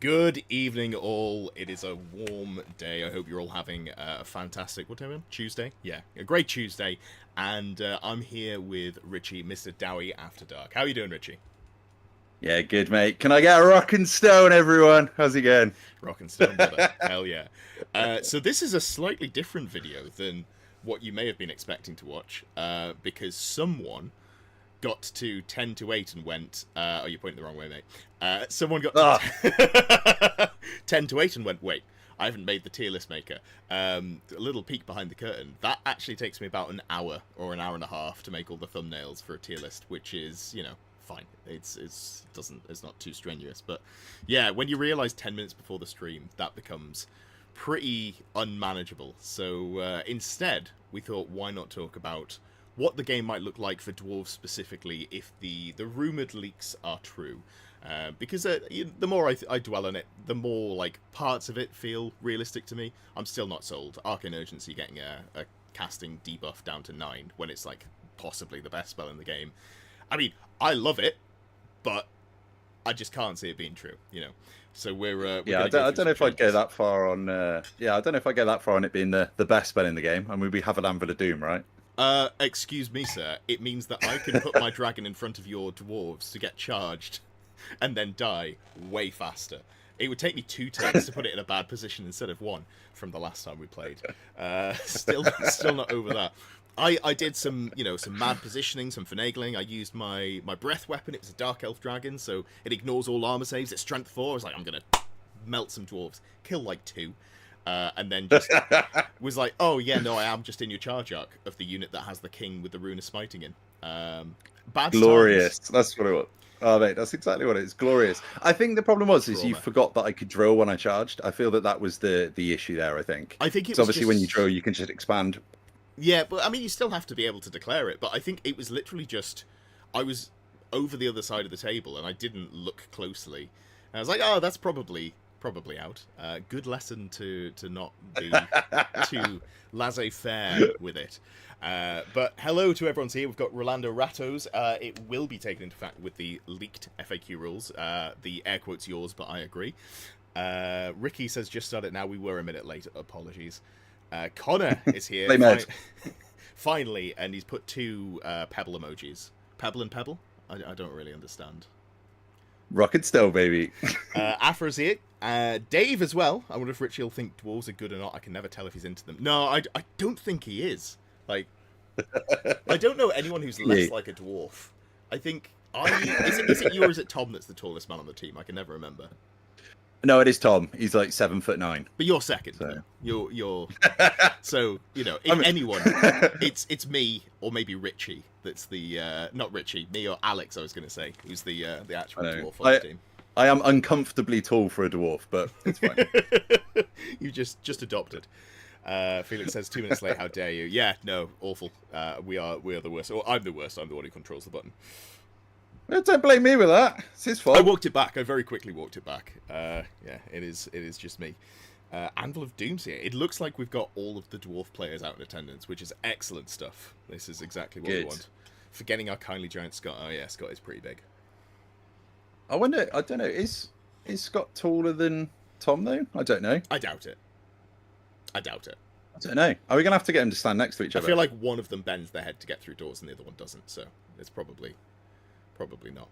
Good evening, all. It is a warm day. I hope you're all having a fantastic, what time? Tuesday? Yeah, a great Tuesday. And I'm here with Richie, Mr. Dowie After Dark. How are you doing, Richie? Yeah, good, mate. Can I get a rock and stone, everyone? How's it going? Rock and stone, brother. Hell yeah. So this is a slightly different video than what you may have been expecting to watch, because someone got to 10 to 8 and went, oh, you're pointing the wrong way, mate. Someone got to 10 to 8 and went, wait, I haven't made the tier list maker. A little peek behind the curtain. That actually takes me about an hour or an hour and a half to make all the thumbnails for a tier list, which is, you know, fine. It's not too strenuous. But yeah, when you realize 10 minutes before the stream, that becomes pretty unmanageable. So instead, we thought, why not talk about what the game might look like for Dwarves specifically if the rumoured leaks are true. Because the more I dwell on it, the more like parts of it feel realistic to me. I'm still not sold. Arcane Urgency getting a casting debuff down to 9 when it's like possibly the best spell in the game. I mean, I love it, but I just can't see it being true, you know. So we're yeah, I don't know if I'd go that far on. Yeah, I don't know if I go that far on it being the best spell in the game. I mean, we have an Anvil of Doom, right? Excuse me, sir. It means that I can put my dragon in front of your dwarves to get charged and then die way faster. It would take me 2 turns to put it in a bad position instead of 1 from the last time we played. Still not over that. I did some mad positioning, some finagling. I used my breath weapon. It was a Dark Elf dragon, so it ignores all armor saves. It's strength 4. I was like, I'm going to melt some dwarves. Kill like 2. And then just was like, oh yeah, no, I am just in your charge arc of the unit that has the king with the rune of smiting in. Bad Glorious. times. That's what it was. Oh, mate, that's exactly what it is. Glorious. I think the problem was you forgot that I could drill when I charged. I feel that was the issue there. I think it was obviously just... when you drill, you can just expand. Yeah, but I mean, you still have to be able to declare it. But I think it was literally just I was over the other side of the table and I didn't look closely. And I was like, oh, that's probably out. Good lesson to not be too laissez-faire with it. But hello to everyone's here. We've got Rolando Ratos. It will be taken into fact with the leaked FAQ rules. The air quotes yours, but I agree. Ricky says just started now. We were a minute late. Apologies. Connor is here. Finally, and he's put 2 pebble emojis. Pebble and pebble? I don't really understand. Rock and stone, baby. Afra's here. Dave as well. I wonder if Richie will think dwarves are good or not. I can never tell if he's into them. No, I don't think he is. Like, I don't know anyone who's less like a dwarf. I think is it you or is it Tom that's the tallest man on the team? I can never remember. No, it is Tom. He's like 7'9". But you're second. So. You're so you know if anyone, it's me or maybe Richie. That's the not Richie, me or Alex. I was going to say who's the actual dwarf on the team. I am uncomfortably tall for a dwarf, but it's fine. You just adopted. Felix says 2 minutes late. How dare you? Yeah, no, awful. We are the worst. Or I'm the worst. I'm the one who controls the button. Don't blame me with that. It's his fault. I walked it back. I very quickly walked it back. Yeah, it is just me. Anvil of Doom's here. It looks like we've got all of the dwarf players out in attendance, which is excellent stuff. This is exactly what we want. Forgetting our kindly giant Scott. Oh yeah, Scott is pretty big. I wonder. I don't know. Is Scott taller than Tom though? I don't know. I doubt it. I don't know. Are we gonna have to get him to stand next to each other? I feel like one of them bends their head to get through doors and the other one doesn't. So it's probably not.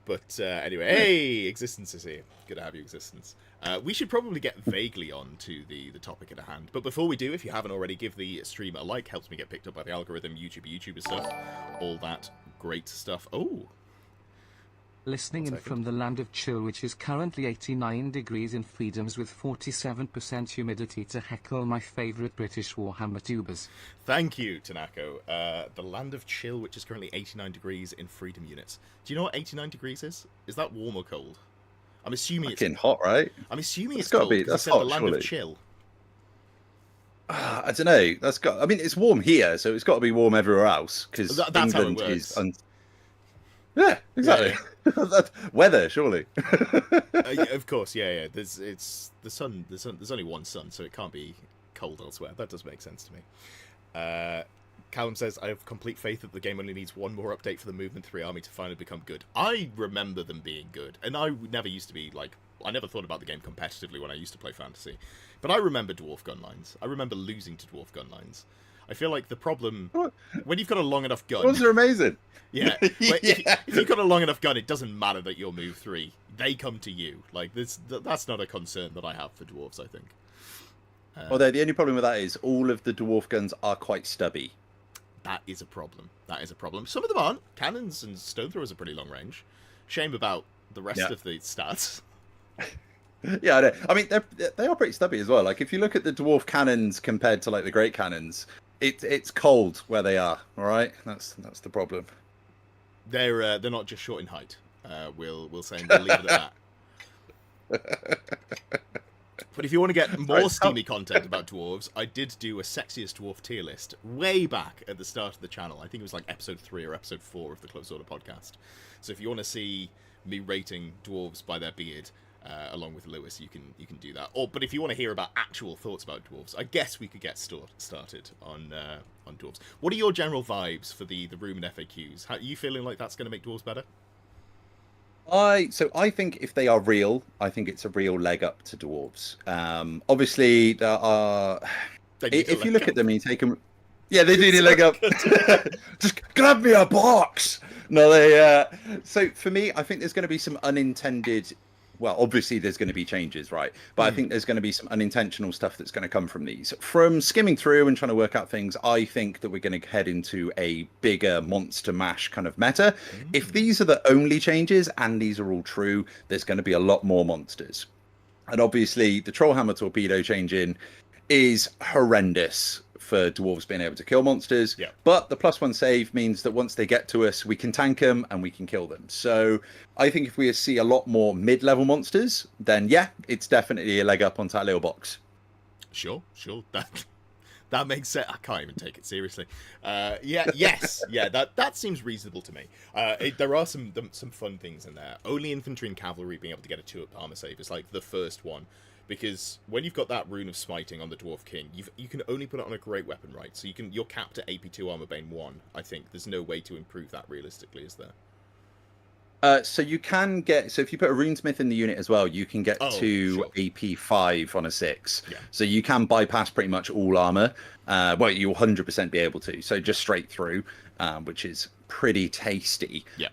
But anyway, hey, Existence is here. Good to have you, Existence. We should probably get vaguely on to the topic at hand. But before we do, if you haven't already, give the stream a like. Helps me get picked up by the algorithm, YouTuber stuff, all that great stuff. Oh. Listening in from the land of chill, which is currently 89 degrees in Freedoms with 47% humidity, to heckle my favourite British Warhammer tubers. Thank you, Tanako. The land of chill, which is currently 89 degrees in Freedom units. Do you know what 89 degrees is? Is that warm or cold? I'm assuming it's hot, right? I'm assuming it's cold. That's hot, the land of chill. I don't know. I mean, it's warm here, so it's got to be warm everywhere else because England is. Yeah, exactly. Yeah. Weather, surely. Of course, yeah. It's the sun. There's only one sun, so it can't be cold elsewhere. That does make sense to me. Callum says, I have complete faith that the game only needs one more update for the Movement 3 army to finally become good. I remember them being good, and I never used to be like I never thought about the game competitively when I used to play Fantasy, but I remember Dwarf gun lines. I remember losing to Dwarf gun lines. I feel like the problem when you've got a long enough gun. Those are amazing. Yeah, if you've got a long enough gun, it doesn't matter that you'll move 3. They come to you. Like that's not a concern that I have for dwarves. I think. Although the only problem with that is all of the dwarf guns are quite stubby. That is a problem. Some of them aren't. Cannons and stone throwers are pretty long range. Shame about the rest of the stats. Yeah, I know. I mean, they are pretty stubby as well. Like if you look at the dwarf cannons compared to like the great cannons, it's cold where they are. All right, that's the problem. They're not just short in height. We'll say, and we'll leave it at that. But if you want to get more steamy content about dwarves, I did do a sexiest dwarf tier list way back at the start of the channel. I think it was like episode 3 or episode 4 of the Close Order podcast. So if you want to see me rating dwarves by their beard, along with Lewis, you can do that. But if you want to hear about actual thoughts about dwarves, I guess we could get started on dwarves. What are your general vibes for the Rumoured FAQs? How are you feeling like that's going to make dwarves better? I think if they are real, I think it's a real leg up to dwarves. Obviously, there are. If you look at them and you take them, yeah, they do need a leg up. Just grab me a box. No, they. So for me, I think there's going to be some unintended. Well, obviously there's going to be changes, right? But I think there's going to be some unintentional stuff that's going to come from these. From skimming through and trying to work out things, I think that we're going to head into a bigger monster mash kind of meta. If these are the only changes and these are all true, there's going to be a lot more monsters. And obviously the Trollhammer Torpedo changing is horrendous for dwarves being able to kill monsters, but the +1 save means that once they get to us, we can tank them and we can kill them. So I think if we see a lot more mid-level monsters, then yeah, it's definitely a leg up onto that little box. Sure, that makes sense. I can't even take it seriously. That seems reasonable to me. There are some fun things in there. Only infantry and cavalry being able to get a 2-up armor save is like the first one. Because when you've got that rune of smiting on the Dwarf King, you can only put it on a great weapon, right? So you're capped at AP2 Armor Bane 1, I think. There's no way to improve that realistically, is there? So you can get... So if you put a runesmith in the unit as well, you can get to AP5 on a 6. Yeah. So you can bypass pretty much all armor. Well, you'll 100% be able to. So just straight through, which is pretty tasty. Yeah.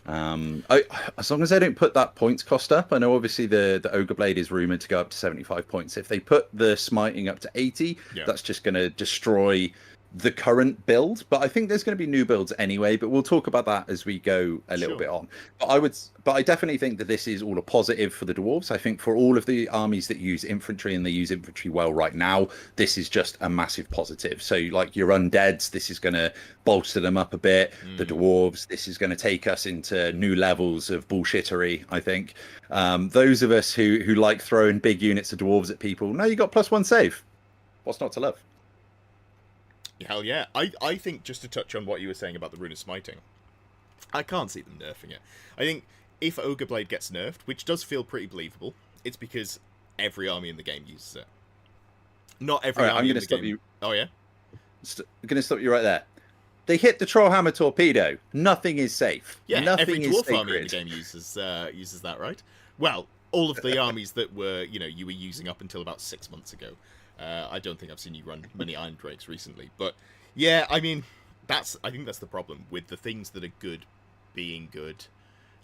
As long as they don't put that points cost up. I know obviously the Ogre Blade is rumored to go up to 75 points. If they put the smiting up to 80, that's just going to destroy the current build. But I think there's going to be new builds anyway, but we'll talk about that as we go a little bit on. But I definitely think that this is all a positive for the dwarves. I think for all of the armies that use infantry and they use infantry well right now, this is just a massive positive. So like your undeads, this is going to bolster them up a bit. The dwarves, this is going to take us into new levels of bullshittery, I think. Those of us who like throwing big units of dwarves at people, no, you got +1 save. What's not to love? Hell yeah. I think, just to touch on what you were saying about the Rune of Smiting, I can't see them nerfing it. I think if Ogre Blade gets nerfed, which does feel pretty believable, it's because every army in the game uses it. Not every army in the game... Oh, yeah? I'm going to stop you right there. They hit the Trollhammer Torpedo. Nothing is safe. Yeah, nothing every is dwarf army in the game uses that, right? Well, all of the armies that were, you were using up until about 6 months ago. I don't think I've seen you run many Iron Drakes recently, but yeah, I mean, I think that's the problem with the things that are good being good,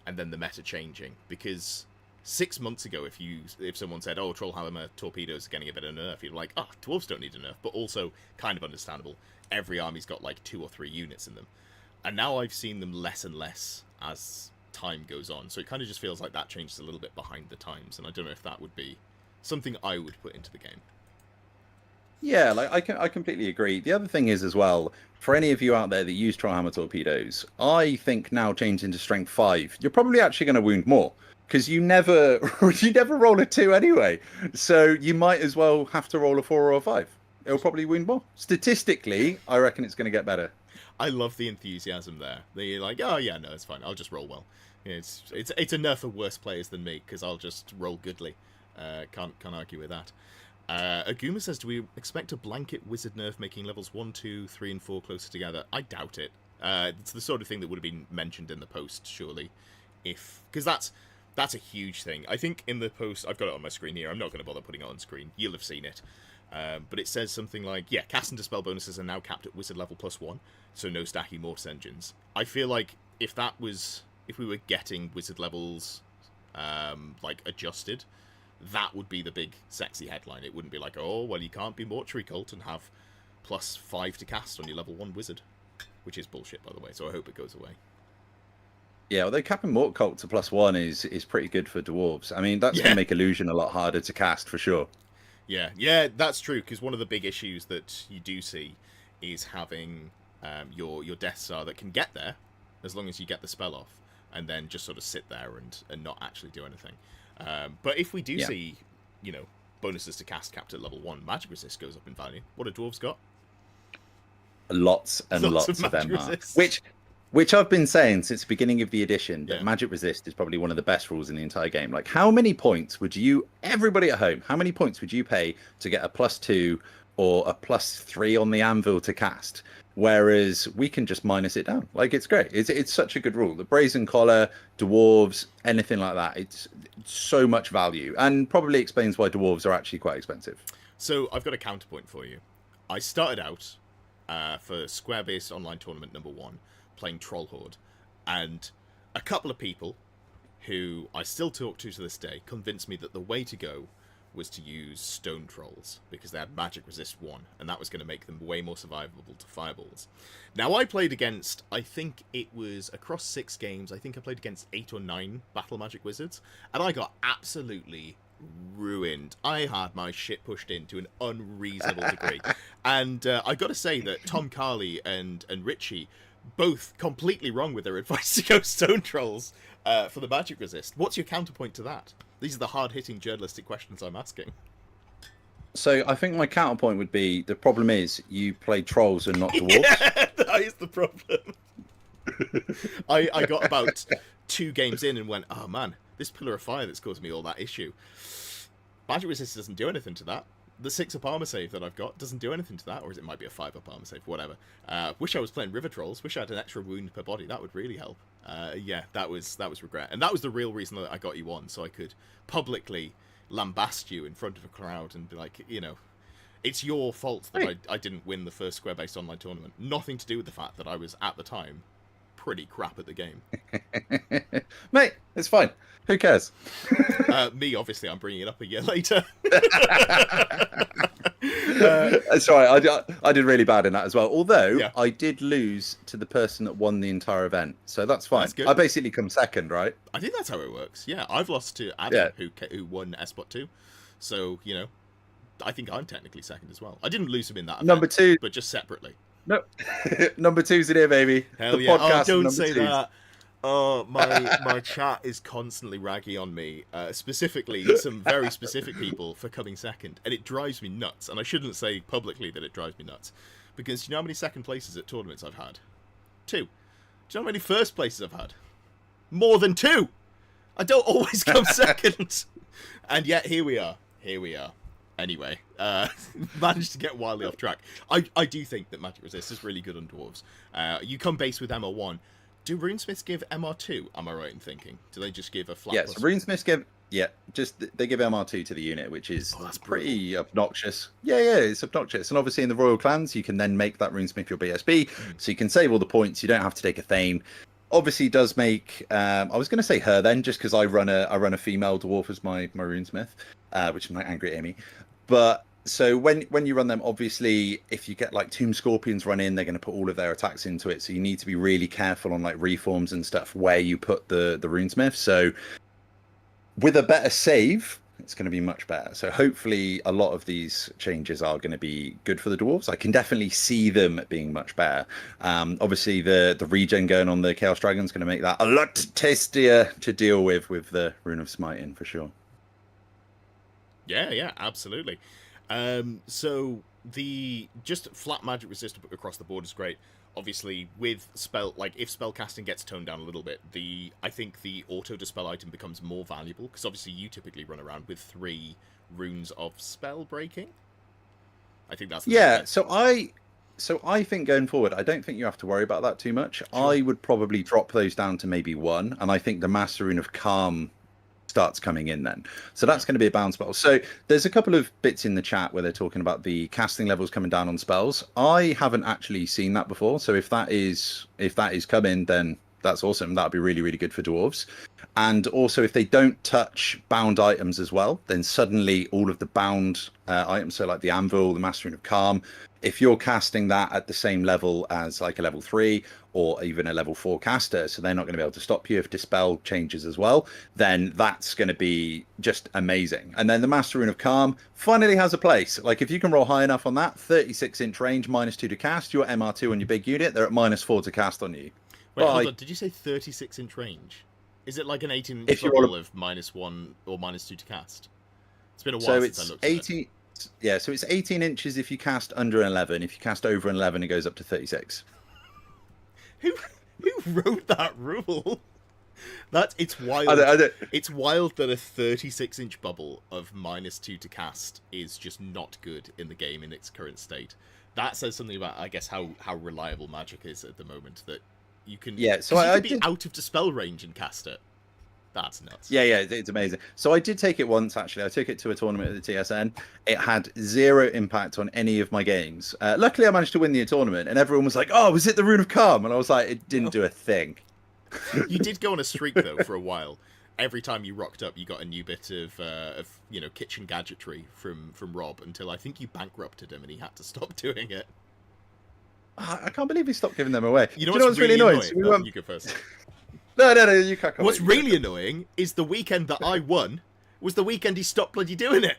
and then the meta changing. Because 6 months ago, if someone said, "Oh, Trollhammer Torpedoes are getting a bit of nerf," you're like, "Oh, dwarves don't need a nerf," but also kind of understandable. Every army's got like 2 or 3 units in them, and now I've seen them less and less as time goes on. So it kind of just feels like that changes a little bit behind the times, and I don't know if that would be something I would put into the game. Yeah, like I completely agree. The other thing is as well, for any of you out there that use Trollhammer Torpedoes, I think now changing to Strength 5, you're probably actually going to wound more because you never roll a 2 anyway. So you might as well have to roll a 4 or a 5. It'll probably wound more. Statistically, I reckon it's going to get better. I love the enthusiasm there. They're like, "Oh yeah, no, it's fine. I'll just roll well." It's a nerf for worse players than me because I'll just roll goodly. Can't argue with that. Aguma says, do we expect a blanket wizard nerf making levels 1, 2, 3, and 4 closer together? I doubt it. It's the sort of thing that would have been mentioned in the post, surely. Because That's a huge thing. I think in the post, I've got it on my screen here. I'm not going to bother putting it on screen. You'll have seen it. But it says something like, yeah, cast and dispel bonuses are now capped at wizard level +1, so no stacking Morphs engines. I feel like if we were getting wizard levels like adjusted, that would be the big sexy headline. It wouldn't be like, oh, well, you can't be Mortuary Cult and have +5 to cast on your level 1 wizard, which is bullshit, by the way, so I hope it goes away. Yeah, although capping Mort Cult to +1 is pretty good for dwarves. I mean, that's going to make Illusion a lot harder to cast for sure. Yeah, that's true, because one of the big issues that you do see is having your Death Star that can get there, as long as you get the spell off, and then just sort of sit there and not actually do anything. But if we do see, bonuses to cast capped at level 1, magic resist goes up in value. What have dwarves got? Lots and lots of MR. Which I've been saying since the beginning of the edition, that magic resist is probably one of the best rules in the entire game. Like, how many points would everybody at home, how many points would you pay to get a +2 or a +3 on the anvil to cast? Whereas we can just minus it down. Like, it's great. It's such a good rule. The brazen collar, dwarves, anything like that. It's so much value, and probably explains why dwarves are actually quite expensive. So I've got a counterpoint for you. I started out for square-based online tournament #1 playing Troll Horde, and a couple of people who I still talk to this day convinced me that the way to go was to use stone trolls, because they had magic resist 1, and that was going to make them way more survivable to fireballs. Now, I played against, I think it was across 6 games, I think I played against 8 or 9 battle magic wizards, and I got absolutely ruined. I had my shit pushed in to an unreasonable degree. And I got to say that Tom Carley and Richie both completely wrong with their advice to go stone trolls for the magic resist. What's your counterpoint to that? These are the hard-hitting journalistic questions I'm asking. So I think my counterpoint would be, the problem is you play trolls and not dwarves. Yeah, that is the problem. I got about 2 games in and went, oh man, this Pillar of Fire that's caused me all that issue. Magic resist doesn't do anything to that. The 6-up armor save that I've got doesn't do anything to that, or it might be a 5-up armor save, whatever. Wish I was playing River Trolls. Wish I had an extra wound per body. That would really help. Yeah, that was regret, and that was the real reason that I got you on, so I could publicly lambast you in front of a crowd and be like, it's your fault that I didn't win the first square-based online tournament. Nothing to do with the fact that I was at the time pretty crap at the game. Mate, it's fine. Who cares? Me, obviously, I'm bringing it up a year later. Sorry, I did really bad in that as well. Although I did lose to the person that won the entire event, so that's fine. That's good. I basically come second, right? I think that's how it works. Yeah, I've lost to Adam, who won SBOT 2. So I think I'm technically second as well. I didn't lose him in that event, number 2, but just separately. No, number 2's in here, baby. Hell yeah! Oh, don't say that. Oh, my chat is constantly raggy on me, specifically some very specific people for coming second, and it drives me nuts. And I shouldn't say publicly that it drives me nuts, because do you know how many second places at tournaments I've had? 2. Do you know how many first places I've had? More than 2. I don't always come second, and yet here we are. Anyway, managed to get wildly off track. I do think that magic resist is really good on dwarves. You come base with MR1. Do runesmiths give MR2? Am I right in thinking? Do they just give a flat? Yes, runesmiths give. Yeah, they give MR2 to the unit, which is pretty obnoxious. Yeah, it's obnoxious. And obviously in the Royal Clans, you can then make that runesmith your BSB, so you can save all the points. You don't have to take a Thane. Obviously, does make. I was going to say her then, just because I run a female dwarf as my runesmith, which might angry Amy. But so when you run them, obviously, if you get like Tomb Scorpions run in, they're going to put all of their attacks into it. So you need to be really careful on like reforms and stuff where you put the runesmith. So with a better save, it's going to be much better. So hopefully a lot of these changes are going to be good for the dwarves. I can definitely see them being much better. Obviously the regen going on the Chaos Dragon is going to make that a lot tastier to deal with the Rune of Smiting for sure. Yeah, absolutely. So the just flat magic resist across the board is great. Obviously, with if spell casting gets toned down a little bit, I think the auto dispel item becomes more valuable, because obviously you typically run around with 3 runes of spell breaking. I think that's So I think going forward, I don't think you have to worry about that too much. Sure. I would probably drop those down to maybe 1, and I think the Master Rune of Calm starts coming in then. So that's going to be a bound spell. So there's a couple of bits in the chat where they're talking about the casting levels coming down on spells. I haven't actually seen that before. So if that is coming, then that's awesome. That'd be really, really good for dwarves. And also, if they don't touch bound items as well, then suddenly all of the bound items, so like the anvil, the Mastering of Calm, if you're casting that at the same level as like a level 3 or even a level 4 caster, so they're not going to be able to stop you if Dispel changes as well, then that's going to be just amazing. And then the Master Rune of Calm finally has a place. Like if you can roll high enough on that, 36-inch range, -2 to cast, your MR2 on your big unit, they're at -4 to cast on you. Wait, hold on. Did you say 36-inch range? Is it like an 18-inch bubble of -1 or -2 to cast? It's been a while since I looked at it. Yeah, so it's 18 inches if you cast under an 11. If you cast over an 11, it goes up to 36. Who wrote that rule? It's wild. I don't... It's wild that a 36-inch bubble of -2 to cast is just not good in the game in its current state. That says something about, I guess, how reliable Magic is at the moment. That you can, so you can be out of dispel range and cast it. That's nuts. Yeah, it's amazing. So I did take it once, actually. I took it to a tournament at the TSN. It had 0 impact on any of my games. Luckily, I managed to win the tournament, and everyone was like, oh, was it the Rune of Calm? And I was like, it didn't do a thing. You did go on a streak, though, for a while. Every time you rocked up, you got a new bit of kitchen gadgetry from Rob, until I think you bankrupted him and he had to stop doing it. I can't believe he stopped giving them away. You know what's really annoying? You go first. No, you can't. What's really annoying is the weekend that I won was the weekend he stopped bloody doing it.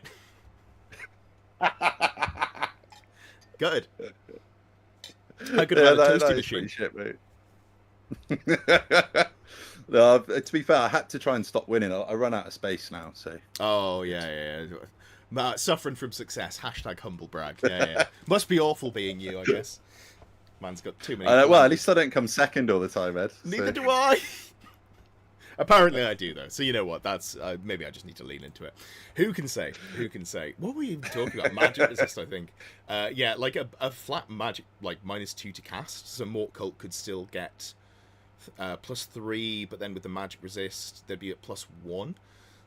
Good. How good about a toasty machine? Shit, mate. No, to be fair, I had to try and stop winning. I run out of space now, so. Oh yeah. Suffering from success. # humble brag. Yeah. Must be awful being you, I guess. Man's got too many. Well, at least I don't come second all the time, Ed. Neither do I. Apparently I do, though. So you know what? That's maybe I just need to lean into it. Who can say? What were we even talking about? Magic resist, I think. Yeah, like a flat magic, like -2 to cast. So Mort Cult could still get +3, but then with the magic resist, they'd be at +1.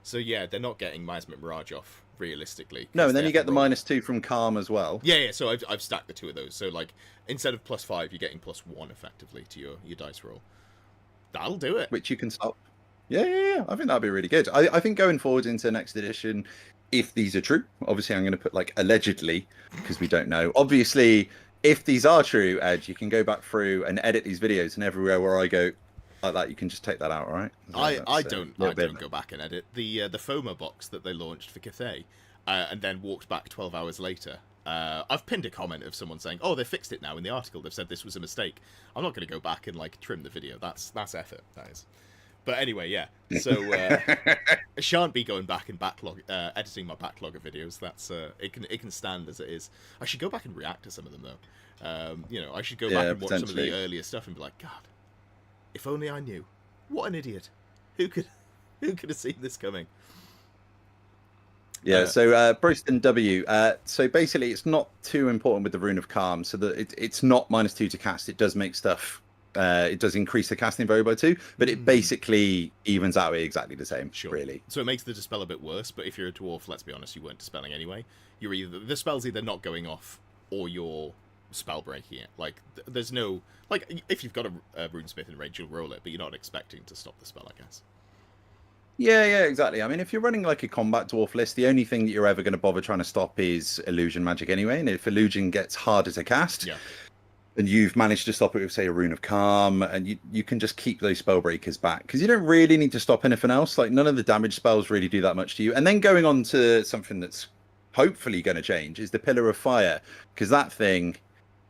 So yeah, they're not getting Miasmic Mirage off realistically. No, and then you get the -2 from Calm as well. Yeah. So I've stacked the two of those. So like instead of +5, you're getting +1 effectively to your dice roll. That'll do it. Which you can stop. Yeah. I think that'd be really good. I think going forward into next edition, if these are true, obviously I'm going to put like allegedly because we don't know. Obviously, if these are true, Ed, you can go back through and edit these videos, and everywhere where I go like that, you can just take that out, all right? I don't go back and edit the FOMO box that they launched for Cathay, and then walked back 12 hours later. I've pinned a comment of someone saying, "Oh, they fixed it now." In the article, they've said this was a mistake. I'm not going to go back and like trim the video. That's effort. That is. But anyway, yeah. So I shan't be going back and editing my backlog of videos. That's it can stand as it is. I should go back and react to some of them though. I should go back and watch some of the earlier stuff and be like, God, if only I knew. What an idiot. Who could have seen this coming? Yeah, so Broston W. So basically, it's not too important with the Rune of Calm. So that it's not -2 to cast. It does make stuff. It does increase the casting value by 2, but it basically evens out exactly the same. Sure. Really. So it makes the dispel a bit worse. But if you're a dwarf, let's be honest, you weren't dispelling anyway. The spell's either not going off or you're spell breaking it. Like there's no if you've got a runesmith in range, you'll roll it, but you're not expecting to stop the spell, I guess. Yeah, exactly. I mean, if you're running like a combat dwarf list, the only thing that you're ever going to bother trying to stop is illusion magic anyway. And if illusion gets harder to cast, and you've managed to stop it with, say, a Rune of Calm, and you can just keep those spell breakers back because you don't really need to stop anything else. Like none of the damage spells really do that much to you. And then going on to something that's hopefully going to change is the Pillar of Fire, because that thing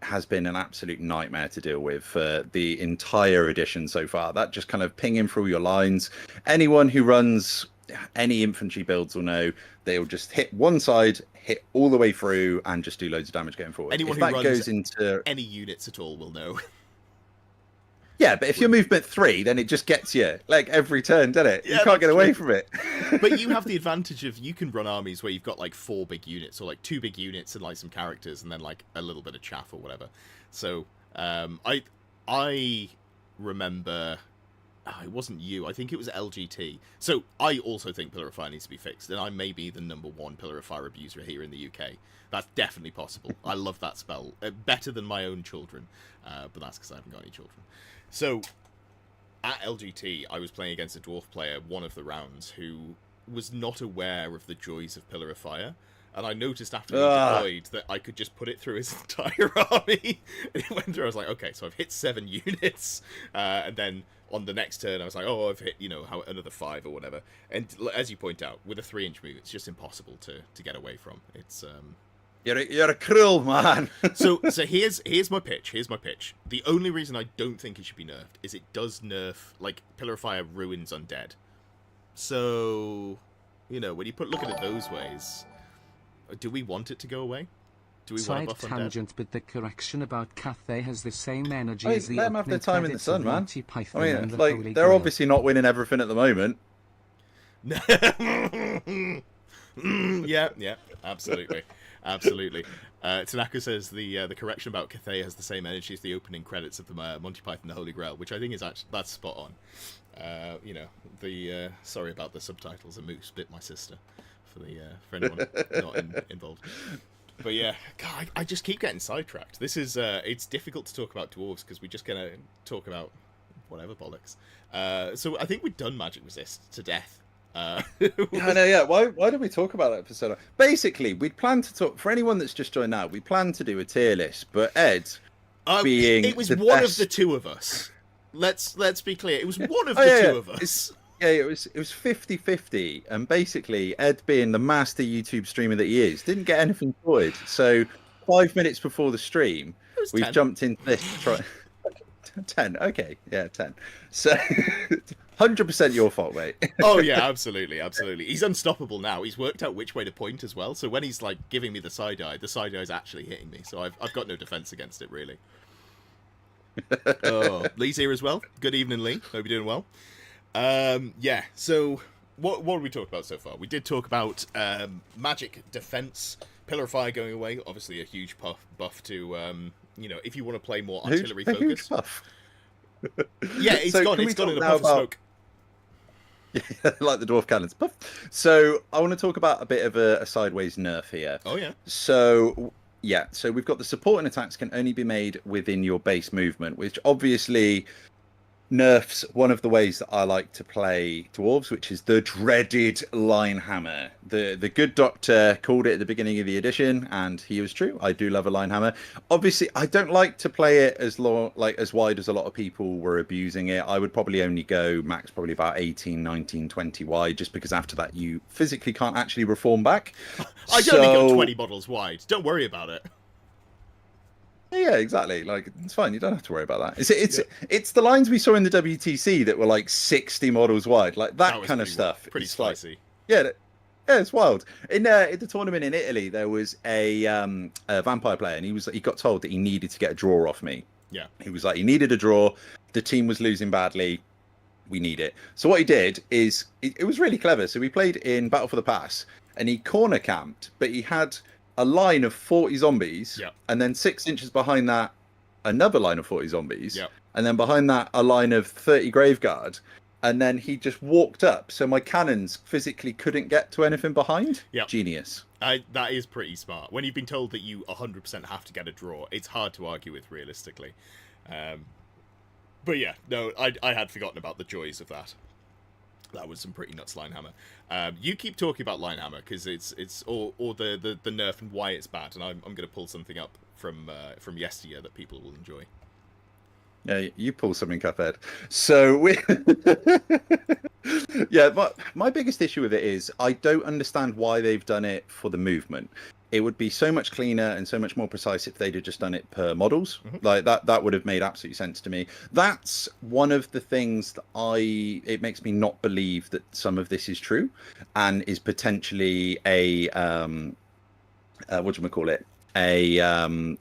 has been an absolute nightmare to deal with for the entire edition so far. That just kind of pinging through your lines. Anyone who runs any infantry builds will know they'll just hit one side, hit all the way through, and just do loads of damage going forward. Anyone who runs any units at all will know. Yeah, but if you're movement 3, then it just gets you like every turn, doesn't it? Yeah, you can't get away from it. But you have the advantage of you can run armies where you've got like 4 big units or like 2 big units and like some characters and then like a little bit of chaff or whatever. So I remember it wasn't you. I think it was LGT. So I also think Pillar of Fire needs to be fixed, and I may be the #1 Pillar of Fire abuser here in the UK. That's definitely possible. I love that spell. Better than my own children, but that's because I haven't got any children. So at LGT, I was playing against a Dwarf player one of the rounds who was not aware of the joys of Pillar of Fire. And I noticed after he deployed that I could just put it through his entire army. And it went through, I was like, okay, so I've hit 7 units. And then on the next turn, I was like, oh, I've hit, another 5 or whatever. And as you point out, with a 3-inch move, it's just impossible to get away from. It's You're a cruel man. so here's my pitch. Here's my pitch. The only reason I don't think it should be nerfed is it does nerf, like, Pillar of Fire ruins undead. So, when you look at it those ways, do we want it to go away? Do we want to buff tangent, undead? But the correction about Cathay has the same energy Hey, as the let them have their time in the sun, man. I mean, like, they're obviously not winning everything at the moment. Yeah, absolutely. Absolutely. Tanaka says the correction about Cathay has the same energy as the opening credits of the Monty Python The Holy Grail, which I think is actually, that's spot on. Sorry about the subtitles, a moose bit my sister, for anyone not involved. But yeah, God, I just keep getting sidetracked. This is, it's difficult to talk about dwarves because we're just going to talk about whatever bollocks. So I think we've done Magic Resist to death. I know, yeah. Why did we talk about that for so long? Basically, we'd planned to talk, for anyone that's just joined now, we planned to do a tier list, but Ed, being it was the one best... of the two of us. Let's be clear. It was one of the two of us. It was 50-50, and basically Ed, being the master YouTube streamer that he is, didn't get anything sorted. So 5 minutes before the stream, we've 10. Jumped into this to try 10. Okay, yeah, 10. So 100% your fault, mate. Oh yeah, absolutely. He's unstoppable now. He's worked out which way to point as well. So when he's like giving me the side eye is actually hitting me. So I've got no defense against it really. Oh, Lee's here as well. Good evening, Lee. Hope you're doing well. Yeah. So what did we talk about so far? We did talk about magic defense, Pillar of Fire going away. Obviously, a huge buff to if you want to play more artillery focus. Yeah, it's gone. It's gone in a puff of smoke. Yeah, like the dwarf cannons. Puff. So I want to talk about a bit of a sideways nerf here. Oh yeah. So we've got the supporting attacks can only be made within your base movement, which obviously nerfs one of the ways that I like to play dwarves, which is the dreaded line hammer. The good doctor called it at the beginning of the edition, and he was true. I do love a line hammer. Obviously, I don't like to play it as wide as a lot of people were abusing it. I would probably only go max probably about 18, 19, 20 wide, just because after that you physically can't actually reform back. I only go 20 models wide. Don't worry about it. Yeah, exactly. Like, it's fine. You don't have to worry about that. It's the lines we saw in the WTC that were like 60 models wide, like that kind of stuff. Pretty spicy. Like, yeah, it's wild. In the tournament in Italy, there was a vampire player, and he got told that he needed to get a draw off me. Yeah. He was like, he needed a draw. The team was losing badly. We need it. So what he did is, it was really clever. So we played in Battle for the Pass, and he corner camped, but he had a line of 40 zombies, and then 6 inches behind that, another line of 40 zombies, and then behind that, a line of 30 graveguard, and then he just walked up, so my cannons physically couldn't get to anything behind. Genius. That is pretty smart. When you've been told that you 100% have to get a draw, it's hard to argue with realistically. But yeah, no, I had forgotten about the joys of that. That was some pretty nuts line hammer. You keep talking about line hammer because it's or the nerf and why it's bad, and I'm going to pull something up from yesteryear that people will enjoy. Yeah, you pull something up, Ed. So my biggest issue with it is I don't understand why they've done it for the movement. It would be so much cleaner and so much more precise if they'd have just done it per models. Mm-hmm. Like that would have made absolute sense to me. That's one of the things that it makes me not believe that some of this is true and is potentially a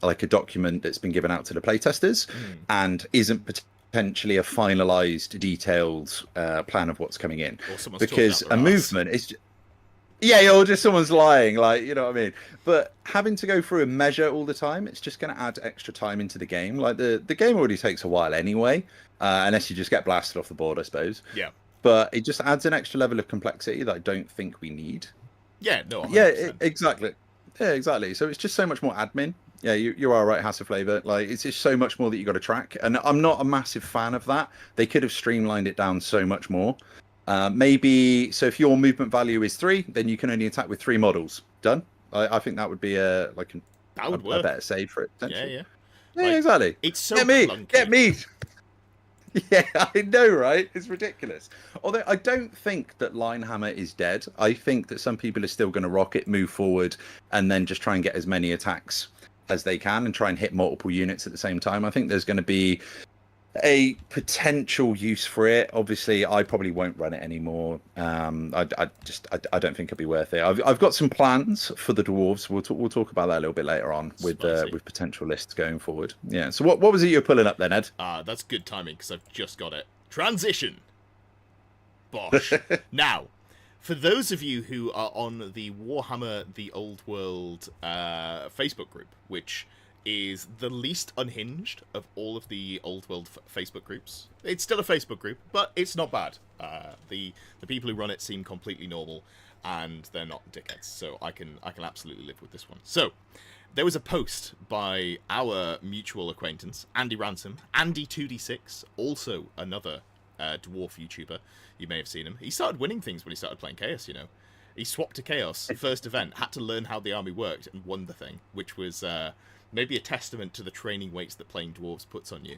like a document that's been given out to the playtesters and isn't potentially a finalized, detailed plan of what's coming in. Or because a movement is. Yeah, or just someone's lying, like, you know what I mean? But having to go through a measure all the time, it's just going to add extra time into the game. Like, the game already takes a while anyway, unless you just get blasted off the board, I suppose. Yeah. But it just adds an extra level of complexity that I don't think we need. Yeah, no, 100%. Yeah, exactly. Yeah, exactly. So it's just so much more admin. Yeah, you are right, Hassel Flavor. Like, it's just so much more that you got to track. And I'm not a massive fan of that. They could have streamlined it down so much more. Maybe, so if your movement value is 3, then you can only attack with 3 models. Done. I think that would be a better save for it. Yeah. Yeah, like, exactly. It's so clunky. Get me. Yeah, I know, right? It's ridiculous. Although I don't think that Linehammer is dead. I think that some people are still going to rock it, move forward, and then just try and get as many attacks as they can and try and hit multiple units at the same time. I think there's going to be a potential use for it. Obviously, I probably won't run it anymore. I don't think it'll be worth it. I've got some plans for the dwarves. We'll talk about that a little bit later on with potential lists going forward. Yeah. So what was it you're pulling up then, Ed? That's good timing because I've just got it. Transition. Bosh. Now, for those of you who are on the Warhammer: The Old World Facebook group, which is the least unhinged of all of the Old World Facebook groups. It's still a Facebook group, but it's not bad. The people who run it seem completely normal, and they're not dickheads, so I can absolutely live with this one. So, there was a post by our mutual acquaintance, Andy Ransom, Andy2D6, also another dwarf YouTuber. You may have seen him. He started winning things when he started playing Chaos, you know. He swapped to Chaos, first event, had to learn how the army worked, and won the thing, which was maybe a testament to the training weights that playing dwarves puts on you.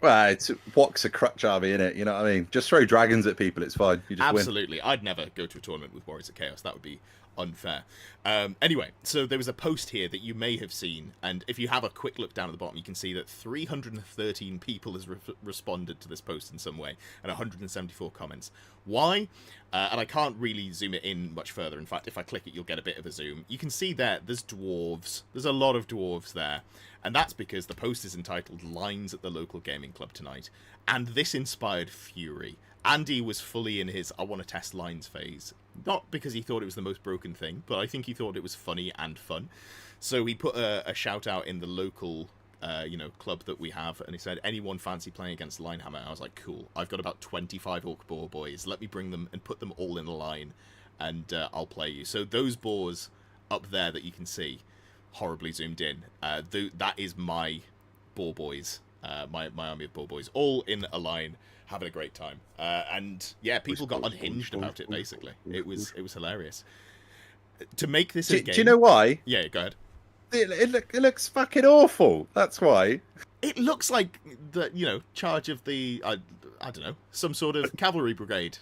Well, it's Wok's a crutch army, innit? You know what I mean? Just throw dragons at people, it's fine. You just Absolutely. win. I'd never go to a tournament with Warriors of Chaos. That would be unfair. Anyway, so there was a post here that you may have seen, and if you have a quick look down at the bottom, you can see that 313 people has responded to this post in some way, and 174 comments. Why? And I can't really zoom it in much further. In fact, if I click it, you'll get a bit of a zoom. You can see there's dwarves. There's a lot of dwarves there. And that's because the post is entitled Lines at the Local Gaming Club Tonight. And this inspired fury. Andy was fully in his I want to test lines phase. Not because he thought it was the most broken thing, but I think he thought it was funny and fun. So he put a shout out in the local club that we have, and he said, anyone fancy playing against Linehammer? I was like, cool. I've got about 25 Orc Boar boys. Let me bring them and put them all in a line, and I'll play you. So those boars up there that you can see, horribly zoomed in, that is my boar boys, my army of boar boys, all in a line, having a great time. And yeah, people got unhinged about it, basically. It was hilarious. To make this a game... Do you know why? Yeah, go ahead. It looks fucking awful. That's why. It looks like the charge of the I don't know, some sort of cavalry brigade.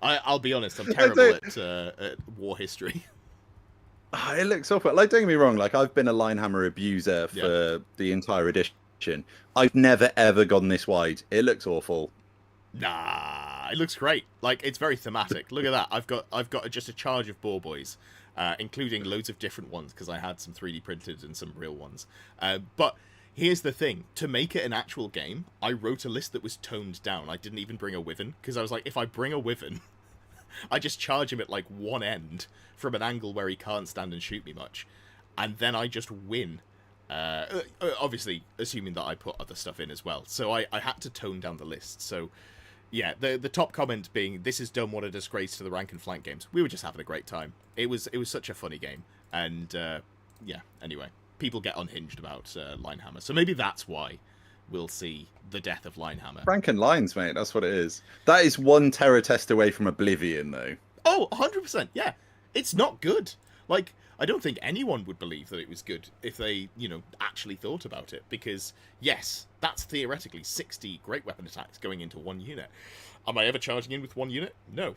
I'll be honest, I'm terrible at war history. It looks awful. Like, don't get me wrong. Like, I've been a Linehammer abuser for the entire edition. I've never ever gone this wide. It looks awful. Nah, it looks great. Like, it's very thematic. Look at that. I've got just a charge of boar boys. Including loads of different ones, because I had some 3D printed and some real ones. But here's the thing. To make it an actual game, I wrote a list that was toned down. I didn't even bring a wyvern, because I was like, if I bring a wyvern, I just charge him at, like, one end from an angle where he can't stand and shoot me much. And then I just win. Obviously, assuming that I put other stuff in as well. So I had to tone down the list. So... yeah, the top comment being, this is dumb, what a disgrace to the rank and flank games. We were just having a great time. It was such a funny game. And, yeah, anyway, people get unhinged about Linehammer. So maybe that's why we'll see the death of Linehammer. Rank and lines, mate, that's what it is. That is one terror test away from oblivion, though. Oh, 100%, yeah. It's not good. Like, I don't think anyone would believe that it was good if they, actually thought about it. Because, yes, that's theoretically 60 great weapon attacks going into one unit. Am I ever charging in with one unit? No.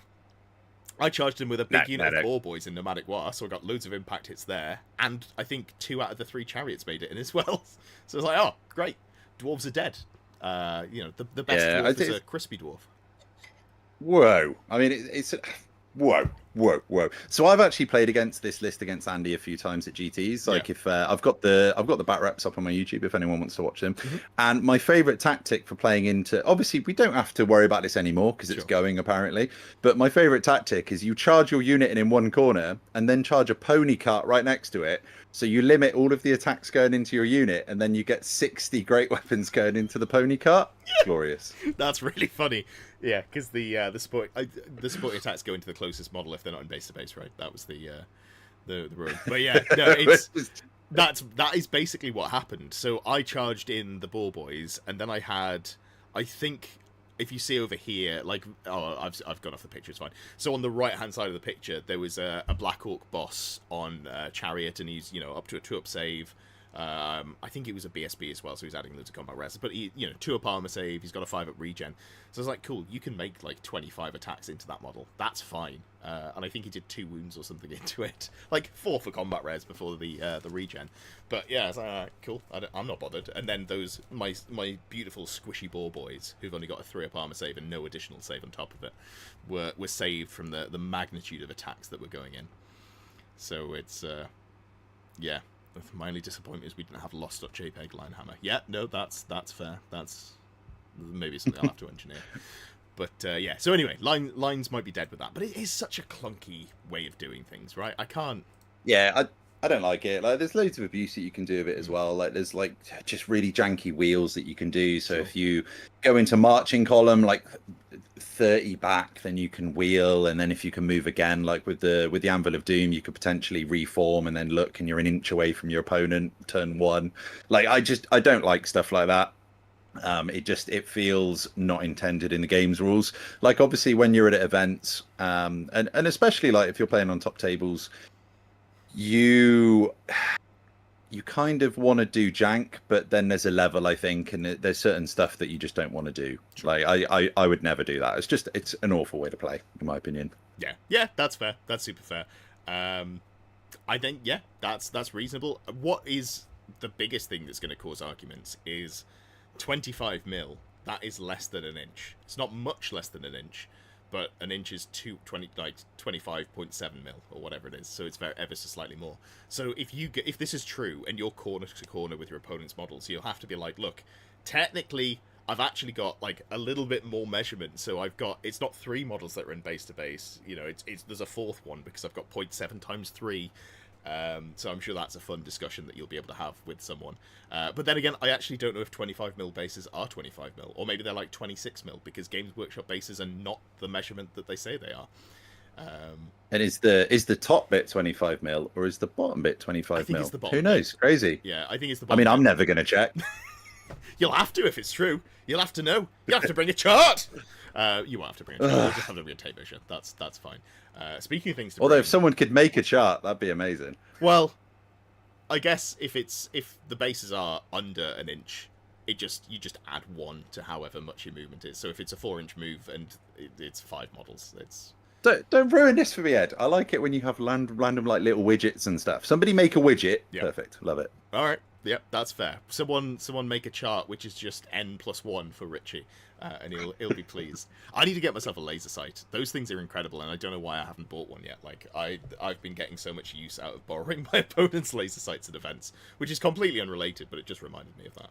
I charged in with a big unit of boar boys in Nomadic War, so I got loads of impact hits there. And I think 2 out of the 3 chariots made it in as well. So it's like, oh, great. Dwarves are dead. The best dwarf is a crispy dwarf. Whoa. I mean, it's... Whoa. Whoa. So I've actually played against this list against Andy a few times at GTs. Like if I've got the bat reps up on my YouTube if anyone wants to watch them. And my favorite tactic for playing into, obviously we don't have to worry about this anymore because it's going apparently. But my favorite tactic is you charge your unit in one corner and then charge a pony cart right next to it. So you limit all of the attacks going into your unit, and then you get 60 great weapons going into the pony cart. Glorious. That's really funny. Yeah, because the sporting attacks go into the closest model if they're not in base to base, right? That was the rule. But yeah, no, that is basically what happened. So I charged in the ball boys, and then I think. If you see over here, like, I've gone off the picture, it's fine. So on the right-hand side of the picture, there was a Black Orc boss on Chariot, and he's, up to a 2-up save. I think it was a BSB as well, so he's adding loads of combat res. But he, 2-up armor save, he's got a 5-up regen. So I was like, cool, you can make like 25 attacks into that model. That's fine. And I think he did 2 wounds or something into it, like 4 for combat res before the regen. But yeah, I was like, all right, cool. I'm not bothered. And then my beautiful squishy ball boys, who've only got a 3-up armor save and no additional save on top of it, were saved from the magnitude of attacks that were going in. So it's yeah. My only disappointment is we didn't have lost.jpg line hammer. Yeah, no, that's fair. That's maybe something I'll have to engineer. But yeah, so anyway, lines might be dead with that, but it is such a clunky way of doing things, right? I can't. Yeah, I don't like it. Like, there's loads of abuse that you can do of it as well. Like, there's like just really janky wheels that you can do. So if you go into marching column, like 30 back, then you can wheel, and then if you can move again, like with the Anvil of Doom, you could potentially reform and then look, and you're an inch away from your opponent turn 1. Like, I don't like stuff like that. It feels not intended in the game's rules. Like, obviously when you're at events, and especially like if you're playing on top tables, you kind of want to do jank, but then there's a level, I think, and there's certain stuff that you just don't want to do. Like, I would never do that. It's an awful way to play, in my opinion. Yeah, that's fair. That's super fair. I think, yeah, that's reasonable. What is the biggest thing that's going to cause arguments is 25 mil. That is less than an inch. It's not much less than an inch, but an inch is 25.7 mil or whatever it is, so it's ever so slightly more. So if this is true and you're corner to corner with your opponent's models, you'll have to be like, look, technically I've actually got like a little bit more measurement, so it's not 3 models that are in base to base, there's a 4th one because I've got 0.7 times 3. So I'm sure that's a fun discussion that you'll be able to have with someone. But then again, I actually don't know if 25 mil bases are 25 mil, or maybe they're like 26 mil, because Games Workshop bases are not the measurement that they say they are. And is the top bit 25 mil, or is the bottom bit 25 mil? Who knows? Crazy. Yeah, I think it's the bottom. I mean, I'm never going to check. You'll have to if it's true. You'll have to know. You have to bring a chart. You won't have to bring a chart. You'll just have to bring a tape measure. That's fine. Speaking of things to although if someone could make a chart, that'd be amazing. Well, I guess if the bases are under an inch, you just add 1 to however much your movement is. So if it's a 4-inch move and it's 5 models, it's... Don't ruin this for me, Ed. I like it when you have random like little widgets and stuff. Somebody make a widget. Yep. Perfect. Love it. All right. Yep, that's fair. Someone make a chart which is just n+1 for Richie, and he'll be pleased. I need to get myself a laser sight. Those things are incredible, and I don't know why I haven't bought one yet. Like, I've been getting so much use out of borrowing my opponent's laser sights at events, which is completely unrelated, but it just reminded me of that.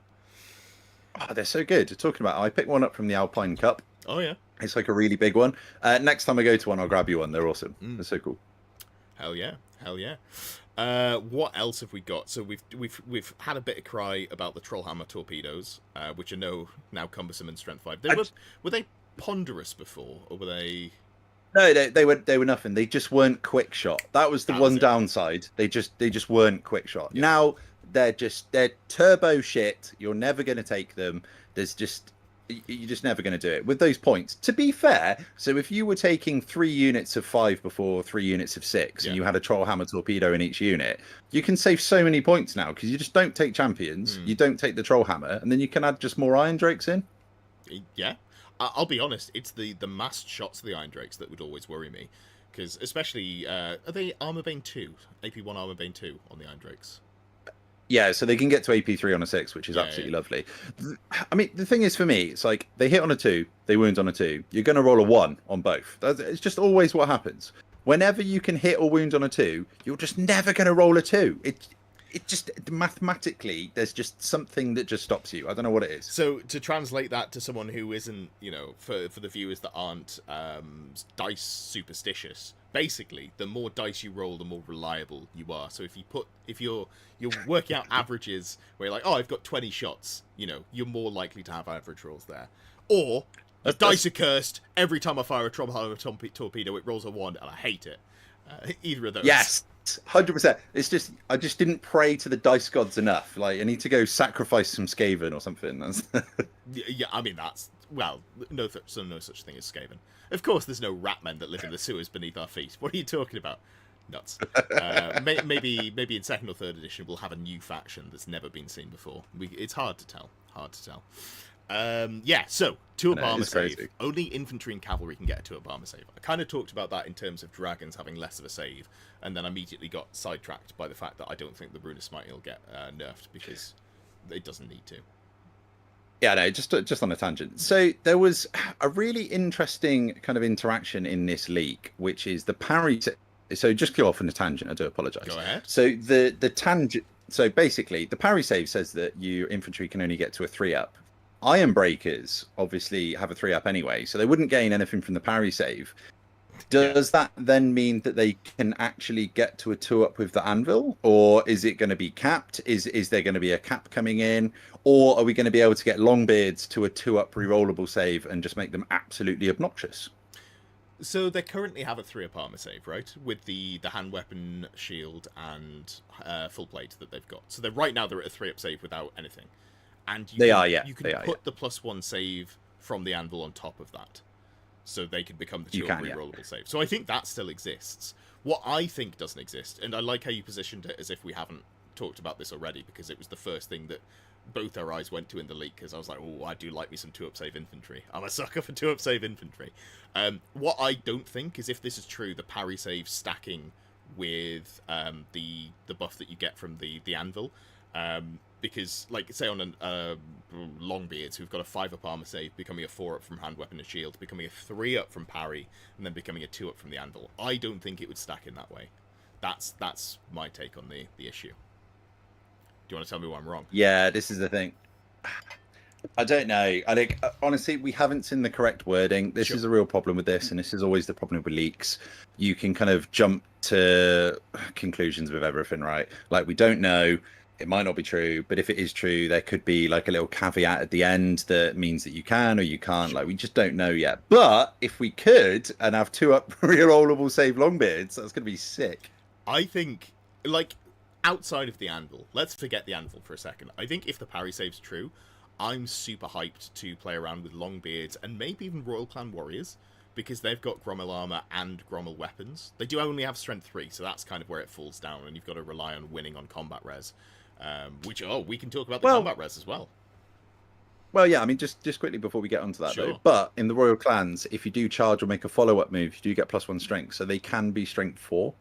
Oh, they're so good. Talking about, I picked one up from the Alpine Cup. Oh yeah, it's like a really big one. Next time I go to one, I'll grab you one. They're awesome. They're so cool. Hell yeah. What else have we got? So we've had a bit of cry about the Trollhammer torpedoes, which are now cumbersome and strength 5. Were they ponderous before, or were they? No, they were nothing. They just weren't quick shot. That was the one downside. They just weren't quick shot. Yeah. Now they're turbo shit. You're never going to take them. You're just never going to do it with those points. To be fair, so if you were taking 3 units of 5 before 3 units of 6, and you had a Trollhammer torpedo in each unit, you can save so many points now because you just don't take champions, you don't take the Trollhammer, and then you can add just more Iron Drakes in. Yeah, I'll be honest, it's the massed shots of the Iron Drakes that would always worry me, because especially are they Armor Bane 2, AP1 Armor Bane 2 on the Iron Drakes? Yeah, so they can get to AP3 on a 6, which is absolutely lovely. I mean, the thing is, for me, it's like they hit on a 2, they wound on a 2. You're going to roll a 1 on both. It's just always what happens. Whenever you can hit or wound on a 2, you're just never going to roll a 2. It just mathematically, there's just something that just stops you. I don't know what it is. So to translate that to someone who isn't, for the viewers that aren't dice superstitious, basically, the more dice you roll, the more reliable you are. So if you're working out averages where you're like, oh, I've got 20 shots, you're more likely to have average rolls there. Or the dice are cursed. Every time I fire a torpedo, it rolls a 1, and I hate it. Either of those. Yes. 100%. It's just I just didn't pray to the dice gods enough. Like I need to go sacrifice some Skaven or something. Yeah, I mean no such thing as Skaven. Of course, there's no rat men that live in the sewers beneath our feet. What are you talking about? Nuts. Maybe in second or third edition we'll have a new faction that's never been seen before. It's hard to tell. So 2-up armor save. Crazy. Only infantry and cavalry can get a 2-up armor save. I kind of talked about that in terms of dragons having less of a save, and then immediately got sidetracked by the fact that I don't think the Rune of Smite will get nerfed because it doesn't need to. Yeah, no, just on a tangent. So there was a really interesting kind of interaction in this leak, which is the parry. So just go off on a tangent. I do apologise. Go ahead. So the tangent. So basically, the parry save says that your infantry can only get to a 3-up. Iron Breakers obviously have a 3-up anyway, so they wouldn't gain anything from the parry save. Does that then mean that they can actually get to a 2-up with the anvil, or is it going to be capped? Is there going to be a cap coming in, or are we going to be able to get longbeards to a 2-up rerollable save and just make them absolutely obnoxious? So they currently have a 3-up armor save, right, with the hand weapon, shield, and full plate that they've got. So right now they're at a 3-up save without anything. And you can put the +1 save from the anvil on top of that. So they can become the 2-up rerollable save. So I think that still exists. What I think doesn't exist, and I like how you positioned it as if we haven't talked about this already, because it was the first thing that both our eyes went to in the leak, because I was like, oh, I do like me some 2-up save infantry. I'm a sucker for 2-up save infantry. What I don't think is, if this is true, the parry save stacking with the buff that you get from the anvil, because, like, say on Longbeards, who've got a 5-up armor save, becoming a 4-up from hand weapon and shield, becoming a 3-up from parry, and then becoming a 2-up from the anvil. I don't think it would stack in that way. That's my take on the issue. Do you want to tell me why I'm wrong? Yeah, this is the thing. I don't know. I think, honestly, we haven't seen the correct wording. This is a real problem with this, and this is always the problem with leaks. You can kind of jump to conclusions with everything, right? Like, we don't know. It might not be true, but if it is true, there could be like a little caveat at the end that means that you can or you can't. Like, we just don't know yet. But if we could and have 2-up rerollable save longbeards, that's going to be sick. I think, like, outside of the anvil, let's forget the anvil for a second. I think if the parry save's true, I'm super hyped to play around with longbeards and maybe even Royal Clan warriors, because they've got Grommel armor and Grommel weapons. They do only have strength 3, so that's kind of where it falls down, and you've got to rely on winning on combat res. Which, we can talk about the combat res as well. Well, yeah, I mean, just quickly before we get onto that, though. But in the Royal Clans, if you do charge or make a follow-up move, you do get +1 strength, so they can be strength 4.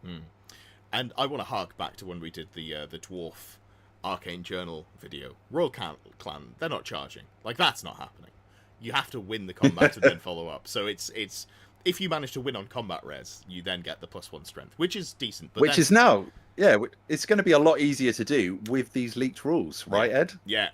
And I want to hark back to when we did the Dwarf Arcane Journal video. Royal Clan, they're not charging. Like, that's not happening. You have to win the combat and then follow up. So it's if you manage to win on combat res, you then get the +1 strength, which is decent. But which is now... Yeah, it's going to be a lot easier to do with these leaked rules, right, Ed? Yeah,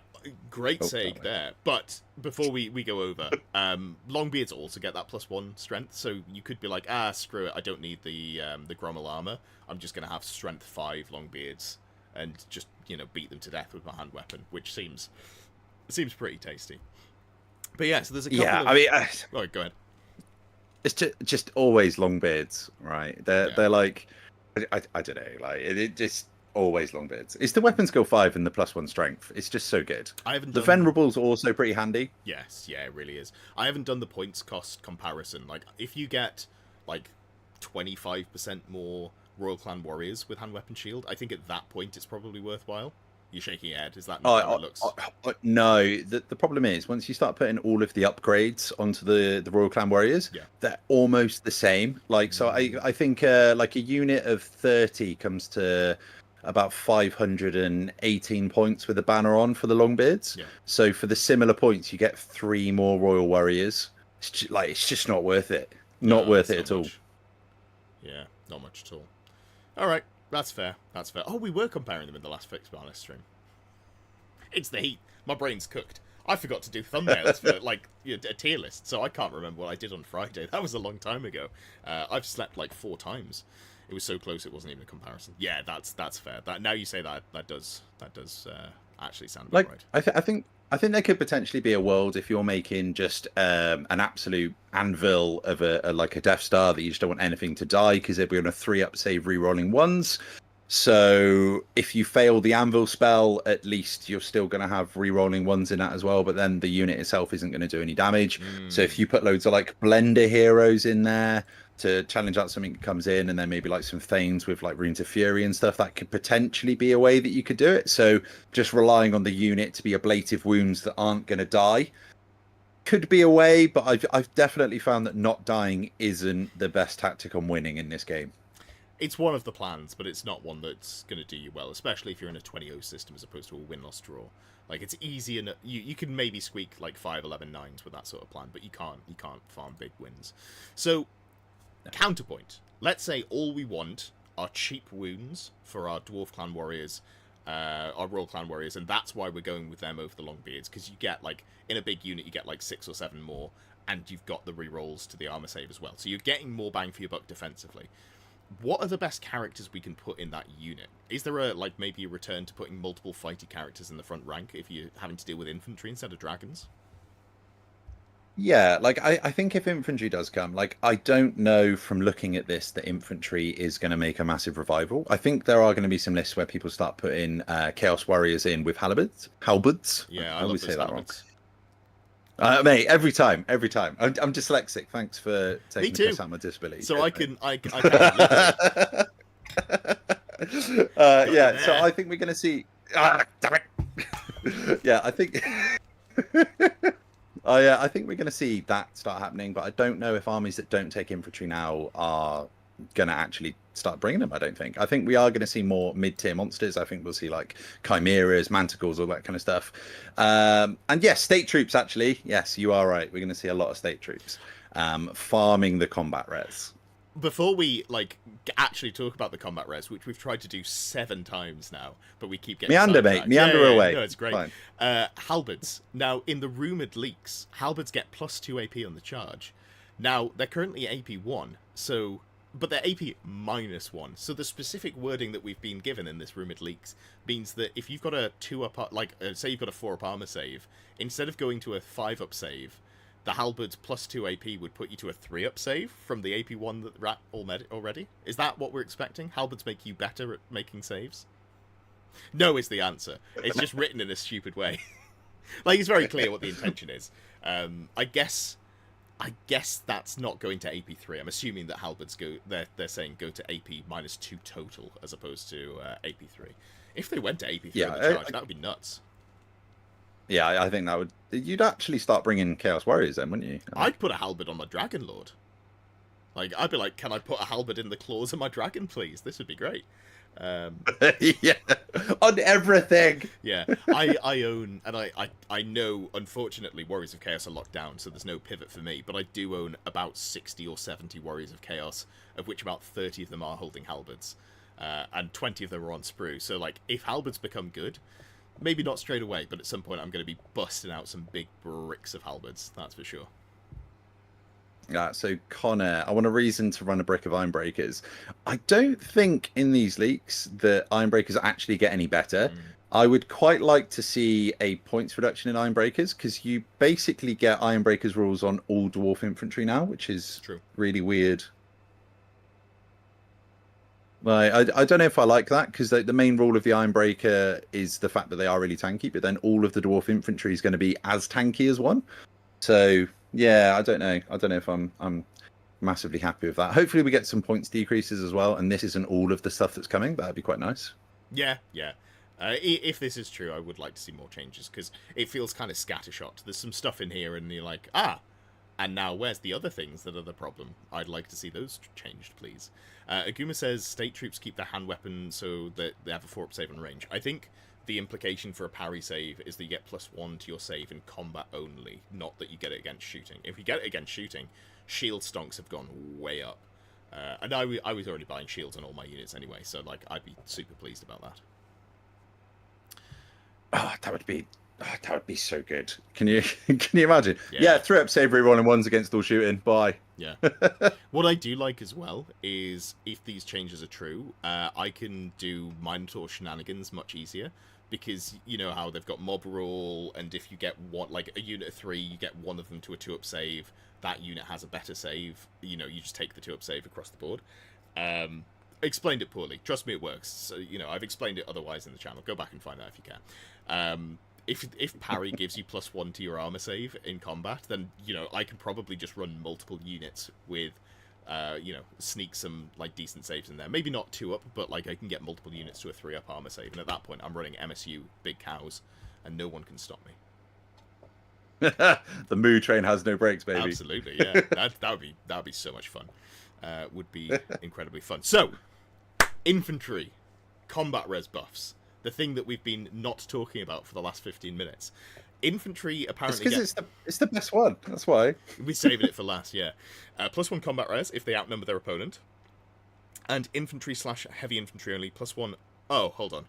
great seg there. But before we go over, Longbeards also get that +1 strength, so you could be like, screw it, I don't need the Grommel armor. I'm just going to have strength 5 Longbeards and just, beat them to death with my hand weapon, which seems pretty tasty. But yeah, so there's a couple of... I mean... Oh, go ahead. It's just always Longbeards, right? They're like... I don't know, like it just always longbeards. It's the weapon skill 5 and the +1 strength. It's just so good. The Venerable's also pretty handy. Yes, yeah, it really is. I haven't done the points cost comparison. Like, if you get like 25% more Royal Clan warriors with hand weapon shield, I think at that point it's probably worthwhile. You're shaking your head. Is that not how it looks? No. The problem is, once you start putting all of the upgrades onto the Royal Clan warriors, they're almost the same. Like, so I think like a unit of 30 comes to about 518 points with a banner on for the Longbeards. Yeah. So for the similar points, you get 3 more Royal Warriors. It's just not worth it. Not worth it at all. Yeah. Not much at all. All right, that's fair. That's fair. Oh, we were comparing them in the last Fixed Balance stream. It's the heat. My brain's cooked. I forgot to do thumbnails for like a tier list, so I can't remember what I did on Friday. That was a long time ago. I've slept like 4 times. It was so close it wasn't even a comparison. Yeah, that's fair. That now you say that does actually sound like right. I think there could potentially be a world if you're making just an absolute anvil of a Death Star that you just don't want anything to die because they'll be on a 3-up save rerolling ones. So if you fail the anvil spell, at least you're still going to have rerolling ones in that as well. But then the unit itself isn't going to do any damage. So if you put loads of like blender heroes in there to challenge out something that comes in, and then maybe like some Thanes with like Runes of Fury and stuff, that could potentially be a way that you could do it. So just relying on the unit to be ablative wounds that aren't going to die could be a way. But I've definitely found that not dying isn't the best tactic on winning in this game. It's one of the plans, but it's not one that's going to do you well, especially if you're in a 20-0 system as opposed to a win-loss-draw. Like, it's easy, and you can maybe squeak like 5-11-9s with that sort of plan, but you can't farm big wins. So, counterpoint. Let's say all we want are cheap wounds for our Dwarf Clan Warriors, our Royal Clan Warriors, and that's why we're going with them over the Longbeards, because you get, like, in a big unit, you get, like, 6 or 7 more, and you've got the rerolls to the armor save as well. So you're getting more bang for your buck defensively. What are the best characters we can put in that unit? Is there maybe a return to putting multiple fighty characters in the front rank if you're having to deal with infantry instead of dragons? Yeah, like I think if infantry does come, like I don't know from looking at this that infantry is going to make a massive revival. I think there are going to be some lists where people start putting Chaos Warriors in with halberds. Yeah, I always love say that halberds. Wrong. Mate, every time. I'm dyslexic. Thanks for taking the piss out of my disability. So I can yeah, so I think we're going to see. Damn it! Yeah, I think. I think we're going to see that start happening, but I don't know if armies that don't take infantry now are going to actually start bringing them. I don't think. I think we are going to see more mid-tier monsters. I think we'll see like chimeras, manticores, all that kind of stuff. And yes, state troops. Actually, yes, you are right. We're going to see a lot of state troops farming the combat res. Before we actually talk about the combat res, which we've tried to do 7 times now, but we keep getting meander away. No, it's great. Halberds. Now, in the rumored leaks, halberds get +2 AP on the charge. Now, they're currently AP 1, but they're AP -1. So the specific wording that we've been given in this rumored leaks means that if you've got a 2-up, say you've got a 4-up armor save, instead of going to a 5-up save, the halberds +2 AP would put you to a 3-up save from the AP 1 that rat already. Is that what we're expecting? Halberds make you better at making saves? No is the answer. It's just written in a stupid way. It's very clear what the intention is. I guess that's not going to AP 3. I'm assuming that halberds go. They're saying go to AP -2 total as opposed to AP 3. If they went to AP 3 on the charge, that would be nuts. Yeah, I think that would. You'd actually start bringing Chaos Warriors then, wouldn't you? I'd put a halberd on my Dragon Lord. I'd be like, can I put a halberd in the claws of my dragon, please? This would be great. Yeah, on everything. Yeah, I own, and I know, unfortunately, Warriors of Chaos are locked down, so there's no pivot for me, but I do own about 60 or 70 Warriors of Chaos, of which about 30 of them are holding halberds, and 20 of them are on sprue. So, if halberds become good, maybe not straight away, but at some point I'm going to be busting out some big bricks of halberds, that's for sure. Yeah, so Connor, I want a reason to run a brick of Ironbreakers. I don't think in these leaks that Ironbreakers actually get any better. I would quite like to see a points reduction in Ironbreakers, because you basically get Ironbreakers rules on all Dwarf infantry now, which is really weird. I don't know if I like that, because the main rule of the Ironbreaker is the fact that they are really tanky, but then all of the Dwarf infantry is going to be as tanky as one. So yeah, I don't know if I'm massively happy with that. Hopefully we get some points decreases as well, and this isn't all of the stuff that's coming. That'd be quite nice. Yeah. If this is true, I would like to see more changes, because it feels kind of scattershot. There's some stuff in here, and you're like, and now where's the other things that are the problem? I'd like to see those changed, please. Aguma says state troops keep their hand weapon so that they have a 4-up save on range. I think the implication for a parry save is that you get +1 to your save in combat only, not that you get it against shooting. If you get it against shooting, shield stonks have gone way up. And I was already buying shields on all my units anyway, so like I'd be super pleased about that. Oh, that would be so good. Can you imagine? Yeah, 3-up save reroll and 1s against all shooting. Bye. Yeah. What I do like as well is if these changes are true, I can do Minotaur shenanigans much easier. Because you know how they've got mob rule, and if you get one, like a unit of 3, you get one of them to a 2-up save. That unit has a better save. You know, you just take the 2-up save across the board. Explained it poorly. Trust me, it works. So, you know, I've explained it otherwise in the channel. Go back and find out if you can. If parry gives you +1 to your armor save in combat, then you know I can probably just run multiple units with. You know, sneak some like decent saves in there. Maybe not 2-up, but like I can get multiple units to a 3-up armor save, and at that point I'm running MSU big cows, and no one can stop me. The Moo train has no brakes, baby. Absolutely, yeah. that would be so much fun. Would be incredibly fun. So, infantry, combat res buffs, the thing that we've been not talking about for the last 15 minutes. Infantry apparently it's the best one. That's why we're saving it for last. Yeah, +1 combat res if they outnumber their opponent, and infantry / heavy infantry only +1. Oh, hold on,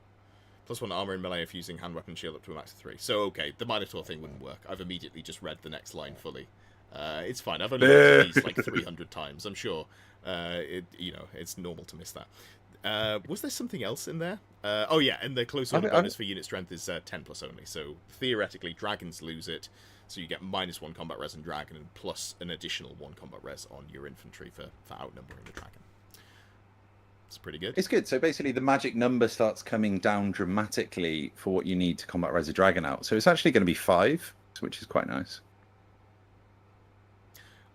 +1 armor and melee if using hand weapon shield up to a max of 3. So okay, the Minotaur thing wouldn't work. I've immediately just read the next line fully. It's fine. I've only read these like 300 times. I'm sure. You know, it's normal to miss that. Was there something else in there? Oh yeah, and the close order bonus for unit strength is 10+ only. So theoretically, dragons lose it. So you get -1 combat res on dragon, and plus an additional 1 combat res on your infantry for outnumbering the dragon. It's pretty good. It's good. So basically, the magic number starts coming down dramatically for what you need to combat res a dragon out. So it's actually going to be 5, which is quite nice.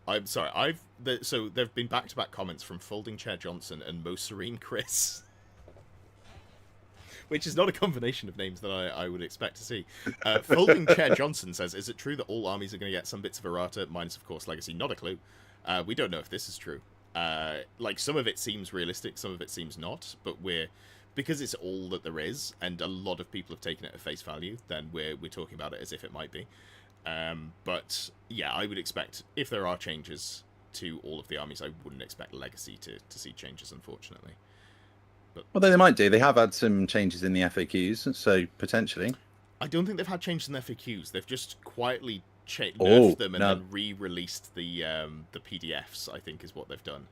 I'm sorry. So there've been back-to-back comments from Folding Chair Johnson and Most Serene Chris, which is not a combination of names that I would expect to see. Folding Chair Johnson says, "Is it true that all armies are going to get some bits of errata, minus of course legacy?" Not a clue. We don't know if this is true. Like some of it seems realistic, some of it seems not. But because it's all that there is, and a lot of people have taken it at face value, then we're talking about it as if it might be. But yeah, I would expect if there are changes to all of the armies, I wouldn't expect legacy to see changes, unfortunately. But although they might do, they have had some changes in the FAQs, so potentially. I don't think they've had changes in the FAQs. They've just quietly nerfed them and then re-released the PDFs. I think is what they've done.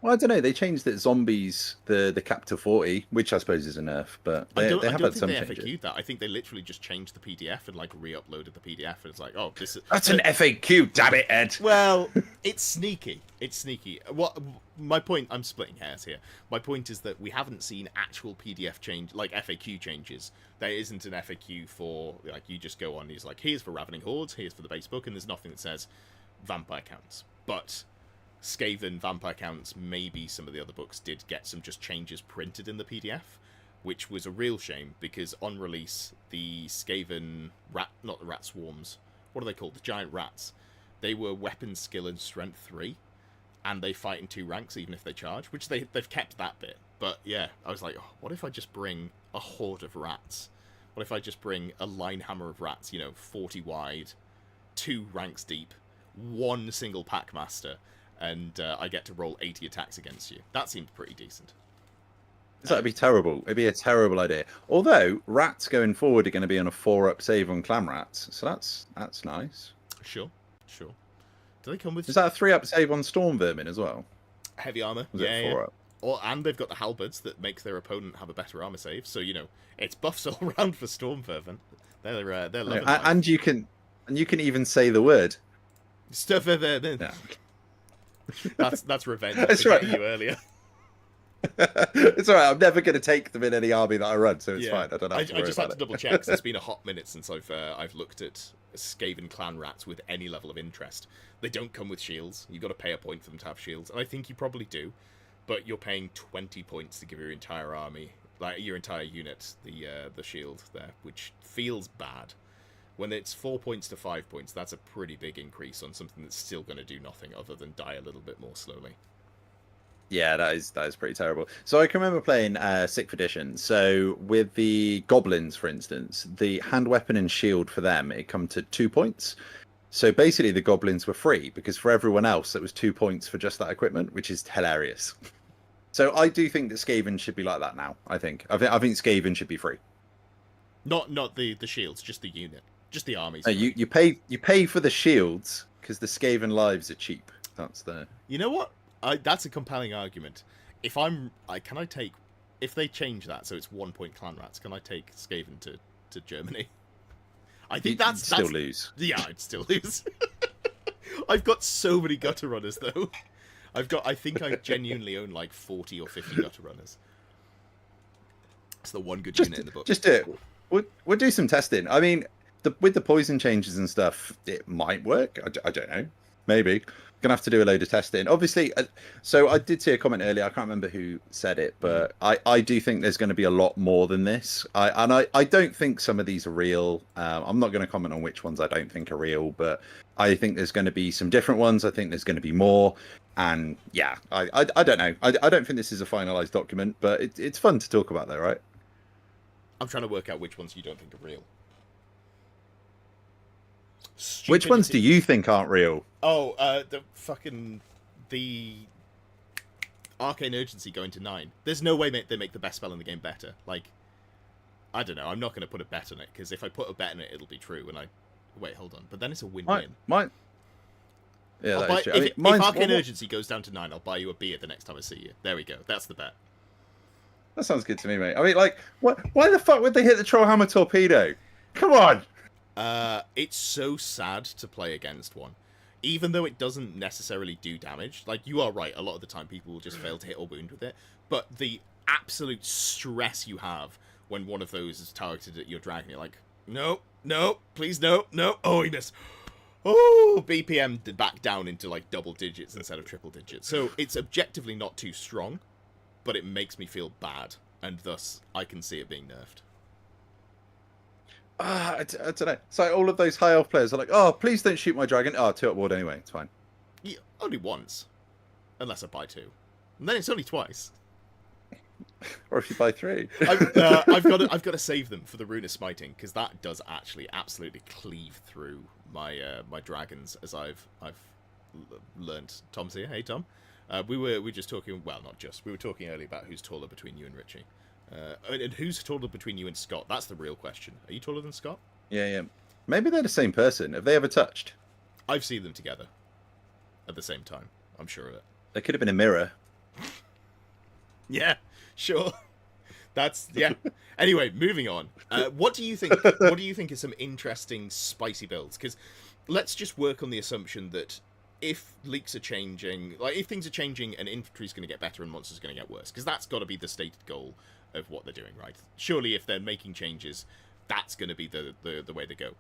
Well, I don't know. They changed it zombies, the cap to 40, which I suppose is a nerf, but they have had some changes. FAQ'd that. I think they literally just changed the PDF and like re-uploaded the PDF, and it's like, oh, this is that's an FAQ, damn it, Ed. Well, it's sneaky. It's sneaky. What my point? I'm splitting hairs here. My point is that we haven't seen actual PDF change, like FAQ changes. There isn't an FAQ for like you just go on. He's like, here's for Ravening Hordes, here's for the base book, and there's nothing that says vampire counts, but Skaven vampire counts, maybe some of the other books did get some just changes printed in the PDF, which was a real shame because on release the Skaven not the rat swarms, what are they called? The giant rats. They were weapon skill and strength 3, and they fight in 2 ranks even if they charge, which they've kept that bit. But yeah, I was like, oh, what if I just bring a horde of rats? What if I just bring a line hammer of rats, you know, 40 wide, 2 ranks deep, 1 single pack master, and I get to roll 80 attacks against you. That seemed pretty decent. That'd be terrible. It'd be a terrible idea. Although rats going forward are going to be on a 4-up save on clan rats, so that's nice. Sure. Do they come with? Is that a 3-up save on storm vermin as well? Heavy armor. Was it 4-up? And they've got the halberds that make their opponent have a better armor save. So you know it's buffs all around for storm vermin. They're loving life. And you can even say the word. Stuff vermin. Yeah. That's revenge. That's right. You earlier. It's all right. I'm never going to take them in any army that I run, so it's fine. I don't have to worry I just about had to double check because it's been a hot minute since I've looked at Skaven clan rats with any level of interest. They don't come with shields. You've got to pay a point for them to have shields, and I think you probably do, but you're paying 20 points to give your entire army, like your entire unit, the shield there, which feels bad. When it's 4 points to 5 points, that's a pretty big increase on something that's still going to do nothing other than die a little bit more slowly. Yeah, that is pretty terrible. So I can remember playing 6th edition. So with the goblins, for instance, the hand weapon and shield for them, it come to 2 points. So basically, the goblins were free because for everyone else, it was 2 points for just that equipment, which is hilarious. So I do think that Skaven should be like that now. I think Skaven should be free. Not the shields, just the unit, just the armies. You pay for the shields because the Skaven lives are cheap. That's the. You know what? That's a compelling argument. If they change that so it's 1 point clan rats, can I take Skaven to Germany? I think that's still lose. Yeah, I'd still lose. I've got so many gutter runners though. I think I genuinely own like 40 or 50 gutter runners. It's the one good unit in the book. Just do it. We'll do some testing. I mean, with the poison changes and stuff, it might work. I don't know. Maybe. Gonna have to do a load of testing. Obviously, so I did see a comment earlier. I can't remember who said it, but I do think there's going to be a lot more than this. I don't think some of these are real. I'm not going to comment on which ones I don't think are real, but I think there's going to be some different ones. I think there's going to be more. And yeah, I don't know. I don't think this is a finalized document, but it's fun to talk about, though, right? I'm trying to work out which ones you don't think are real. Stupidity. Which ones do you think aren't real? Oh, the Arcane Urgency going to 9. There's no way they make the best spell in the game better. Like, I don't know. I'm not going to put a bet on it, because if I put a bet on it, it'll be true. And wait, hold on. But then it's a win-win. Yeah, if Arcane Urgency goes down to 9, I'll buy you a beer the next time I see you. There we go. That's the bet. That sounds good to me, mate. I mean, like, why the fuck would they hit the Trollhammer Torpedo? Come on! It's so sad to play against one. Even though it doesn't necessarily do damage. Like, you are right, a lot of the time people will just fail to hit or wound with it. But the absolute stress you have when one of those is targeted at your dragon, you're like, no, please, no, oh, he missed. Oh, BPM back down into, like, double digits instead of triple digits. So it's objectively not too strong, but it makes me feel bad, and thus I can see it being nerfed. I don't know. It's like all of those high elf players are like, oh, please don't shoot my dragon. Oh, 2 up ward anyway. It's fine. Yeah, only once. Unless I buy 2. And then it's only twice. Or if you buy 3. I've got to save them for the Rune of Smiting, because that does actually absolutely cleave through my my dragons, as I've learnt. Tom's here. Hey, Tom. We were just talking, well, not just. We were talking earlier about who's taller between you and Richie. And who's taller between you and Scott? That's the real question. Are you taller than Scott? Yeah. Maybe they're the same person. Have they ever touched? I've seen them together at the same time. I'm sure of it. There could have been a mirror. Yeah, sure. Yeah. Anyway, moving on. What do you think? What do you think are some interesting spicy builds? Because let's just work on the assumption that if leaks are changing, like if things are changing and infantry's going to get better and monsters are going to get worse, because that's got to be the stated goal of what they're doing, right? Surely if they're making changes, that's going to be the way to go.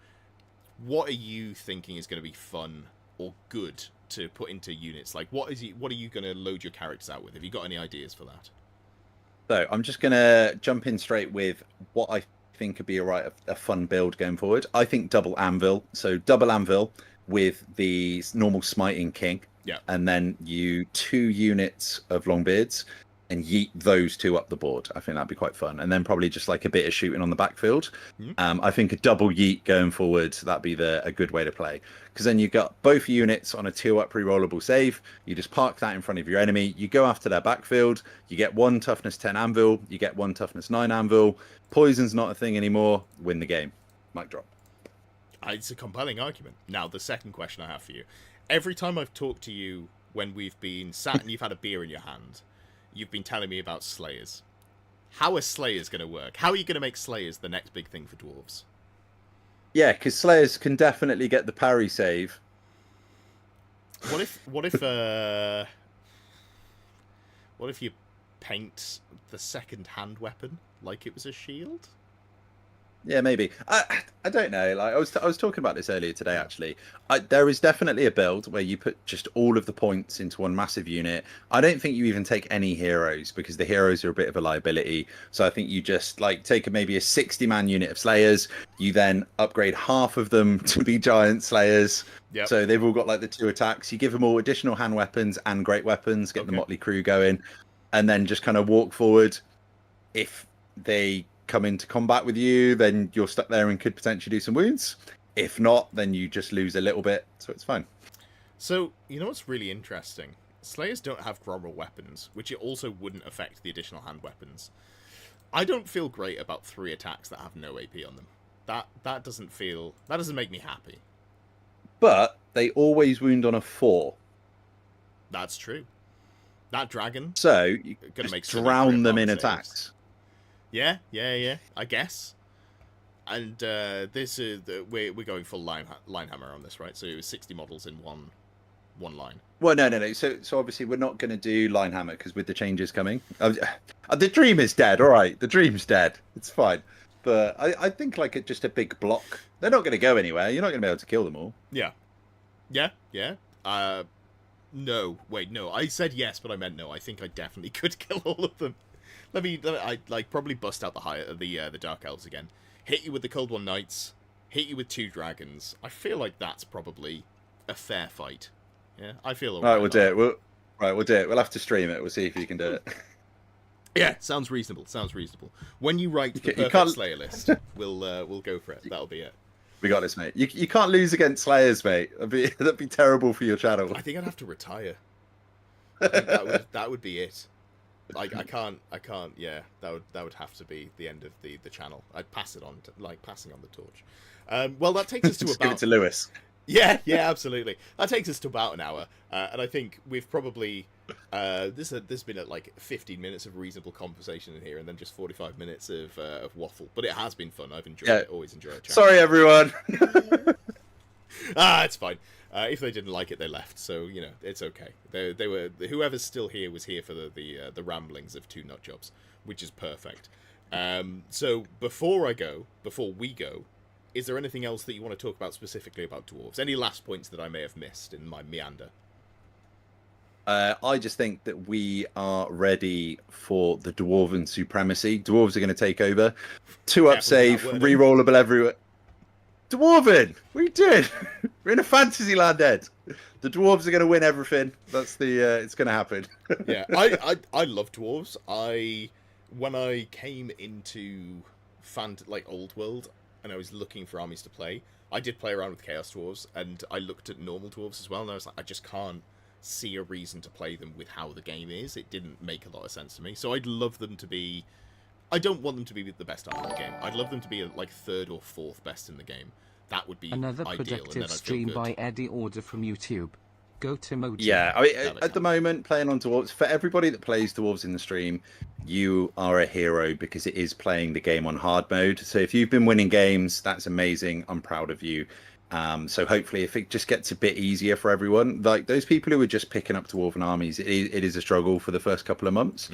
What are you thinking is going to be fun or good to put into units? Like, what are you going to load your characters out with? Have you got any ideas for that? So I'm just going to jump in straight with what I think could be a fun build going forward. I think double anvil. So double anvil with the normal smiting king. Yeah. And then 2 units of longbeards and yeet those 2 up the board. I think that'd be quite fun. And then probably just like a bit of shooting on the backfield. Mm-hmm. I think a double yeet going forward, that'd be a good way to play. Because then you've got both units on a 2-up rerollable save. You just park that in front of your enemy. You go after their backfield. You get 1 toughness 10 anvil. You get 1 toughness 9 anvil. Poison's not a thing anymore. Win the game. Mic drop. It's a compelling argument. Now, the second question I have for you. Every time I've talked to you when we've been sat and you've had a beer in your hand, you've been telling me about Slayers. How are Slayers going to work? How are you going to make Slayers the next big thing for Dwarves? Yeah, because Slayers can definitely get the parry save. What if you paint the second hand weapon like it was a shield? Yeah, maybe. I don't know. Like I was talking about this earlier today. Actually, there is definitely a build where you put just all of the points into one massive unit. I don't think you even take any heroes because the heroes are a bit of a liability. So I think you just like take maybe a 60-man unit of Slayers. You then upgrade half of them to be giant Slayers. Yep. So they've all got like the 2 attacks. You give them all additional hand weapons and great weapons. Get the motley crew going, and then just kind of walk forward. If they come into combat with you, then you're stuck there and could potentially do some wounds. If not, then you just lose a little bit, so it's fine. So, you know what's really interesting? Slayers don't have Gromrel weapons, which it also wouldn't affect the additional hand weapons. I don't feel great about 3 attacks that have no AP on them. That doesn't make me happy. But they always wound on a 4. That's true. That dragon. So you gonna make drown them in attacks. Yeah. I guess. And this is we're going full Linehammer on this, right? So it was 60 models in one line. Well, no. So obviously we're not going to do Linehammer because with the changes coming, the dream is dead. All right, the dream's dead. It's fine. But I think like just a big block. They're not going to go anywhere. You're not going to be able to kill them all. Yeah. No, wait, no. I said yes, but I meant no. I think I definitely could kill all of them. I like probably bust out the Dark Elves again. Hit you with the Cold One Knights. Hit you with 2 dragons. I feel like that's probably a fair fight. Yeah, I feel alright. We'll do it. We'll do it. We'll have to stream it. We'll see if you can do it. Yeah, sounds reasonable. When you write the perfect Slayer list, we'll go for it. That'll be it. We got this, mate. You can't lose against Slayers, mate. That'd be terrible for your channel. I think I'd have to retire. I think that would be it. Like I can't. Yeah, that would have to be the end of the channel. I'd pass it on, passing on the torch. Well, that takes us to Just about. Give it to Lewis. Yeah, absolutely. That takes us to about an hour, and I think we've probably this has been at like 15 minutes of reasonable conversation in here, and then just 45 minutes of waffle. But it has been fun. I've enjoyed it. Always enjoy it. Sorry, everyone. It's fine. If they didn't like it, they left. So you know, it's okay. They were whoever's still here was here for the ramblings of 2 nut jobs, which is perfect. So before we go. Is there anything else that you want to talk about specifically about Dwarves? Any last points that I may have missed in my meander? I just think that we are ready for the Dwarven supremacy. Dwarves are going to take over. 2-up save, rerollable everywhere. Dwarven! What are you doing? We're in a fantasy land, Ed. The Dwarves are going to win everything. That's it's going to happen. Yeah, I love Dwarves. When I came into Old World, and I was looking for armies to play, I did play around with Chaos Dwarves, and I looked at normal Dwarves as well, and I was like, I just can't see a reason to play them with how the game is. It didn't make a lot of sense to me. So I'd love them to be... I don't want them to be the best army in the game. I'd love them to be like 3rd or 4th best in the game. That would be another ideal. productive stream by Eddie Order from YouTube. Go to Mojo. Yeah, I mean, at the moment, playing on Dwarves, for everybody that plays Dwarves in the stream, you are a hero because it is playing the game on hard mode. So if you've been winning games, that's amazing. I'm proud of you. So hopefully if it just gets a bit easier for everyone, like those people who are just picking up Dwarven armies, it is a struggle for the first couple of months.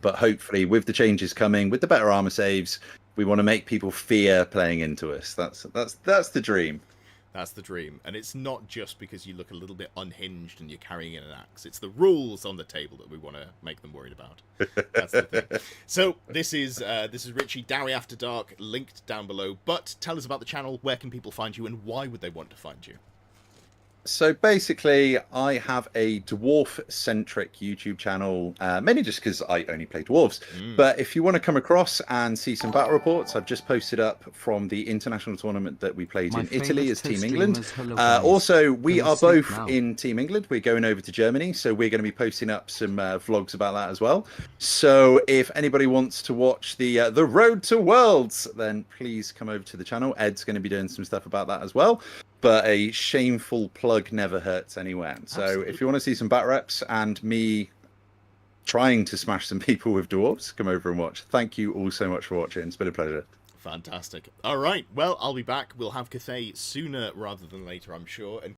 But hopefully with the changes coming, with the better armor saves, we want to make people fear playing into us. That's the dream. That's the dream. And it's not just because you look a little bit unhinged and you're carrying in an axe. It's the rules on the table that we want to make them worried about. That's the thing. So this is Richie, Dowie After Dark, linked down below. But tell us about the channel. Where can people find you and why would they want to find you? So basically, I have a dwarf-centric YouTube channel, mainly just because I only play dwarves. But if you want to come across and see some battle reports, I've just posted up from the international tournament that we played in Italy as Team England. Also, we are both in Team England. We're going over to Germany, so we're going to be posting up some vlogs about that as well. So if anybody wants to watch the Road to Worlds, then please come over to the channel. Ed's going to be doing some stuff about that as well. But a shameful plug never hurts anyone. So Absolutely. If you want to see some bat reps and me trying to smash some people with dwarves, come over and watch. Thank you all so much for watching. It's been a pleasure. Fantastic. All right. Well, I'll be back. We'll have Cathay sooner rather than later, I'm sure. And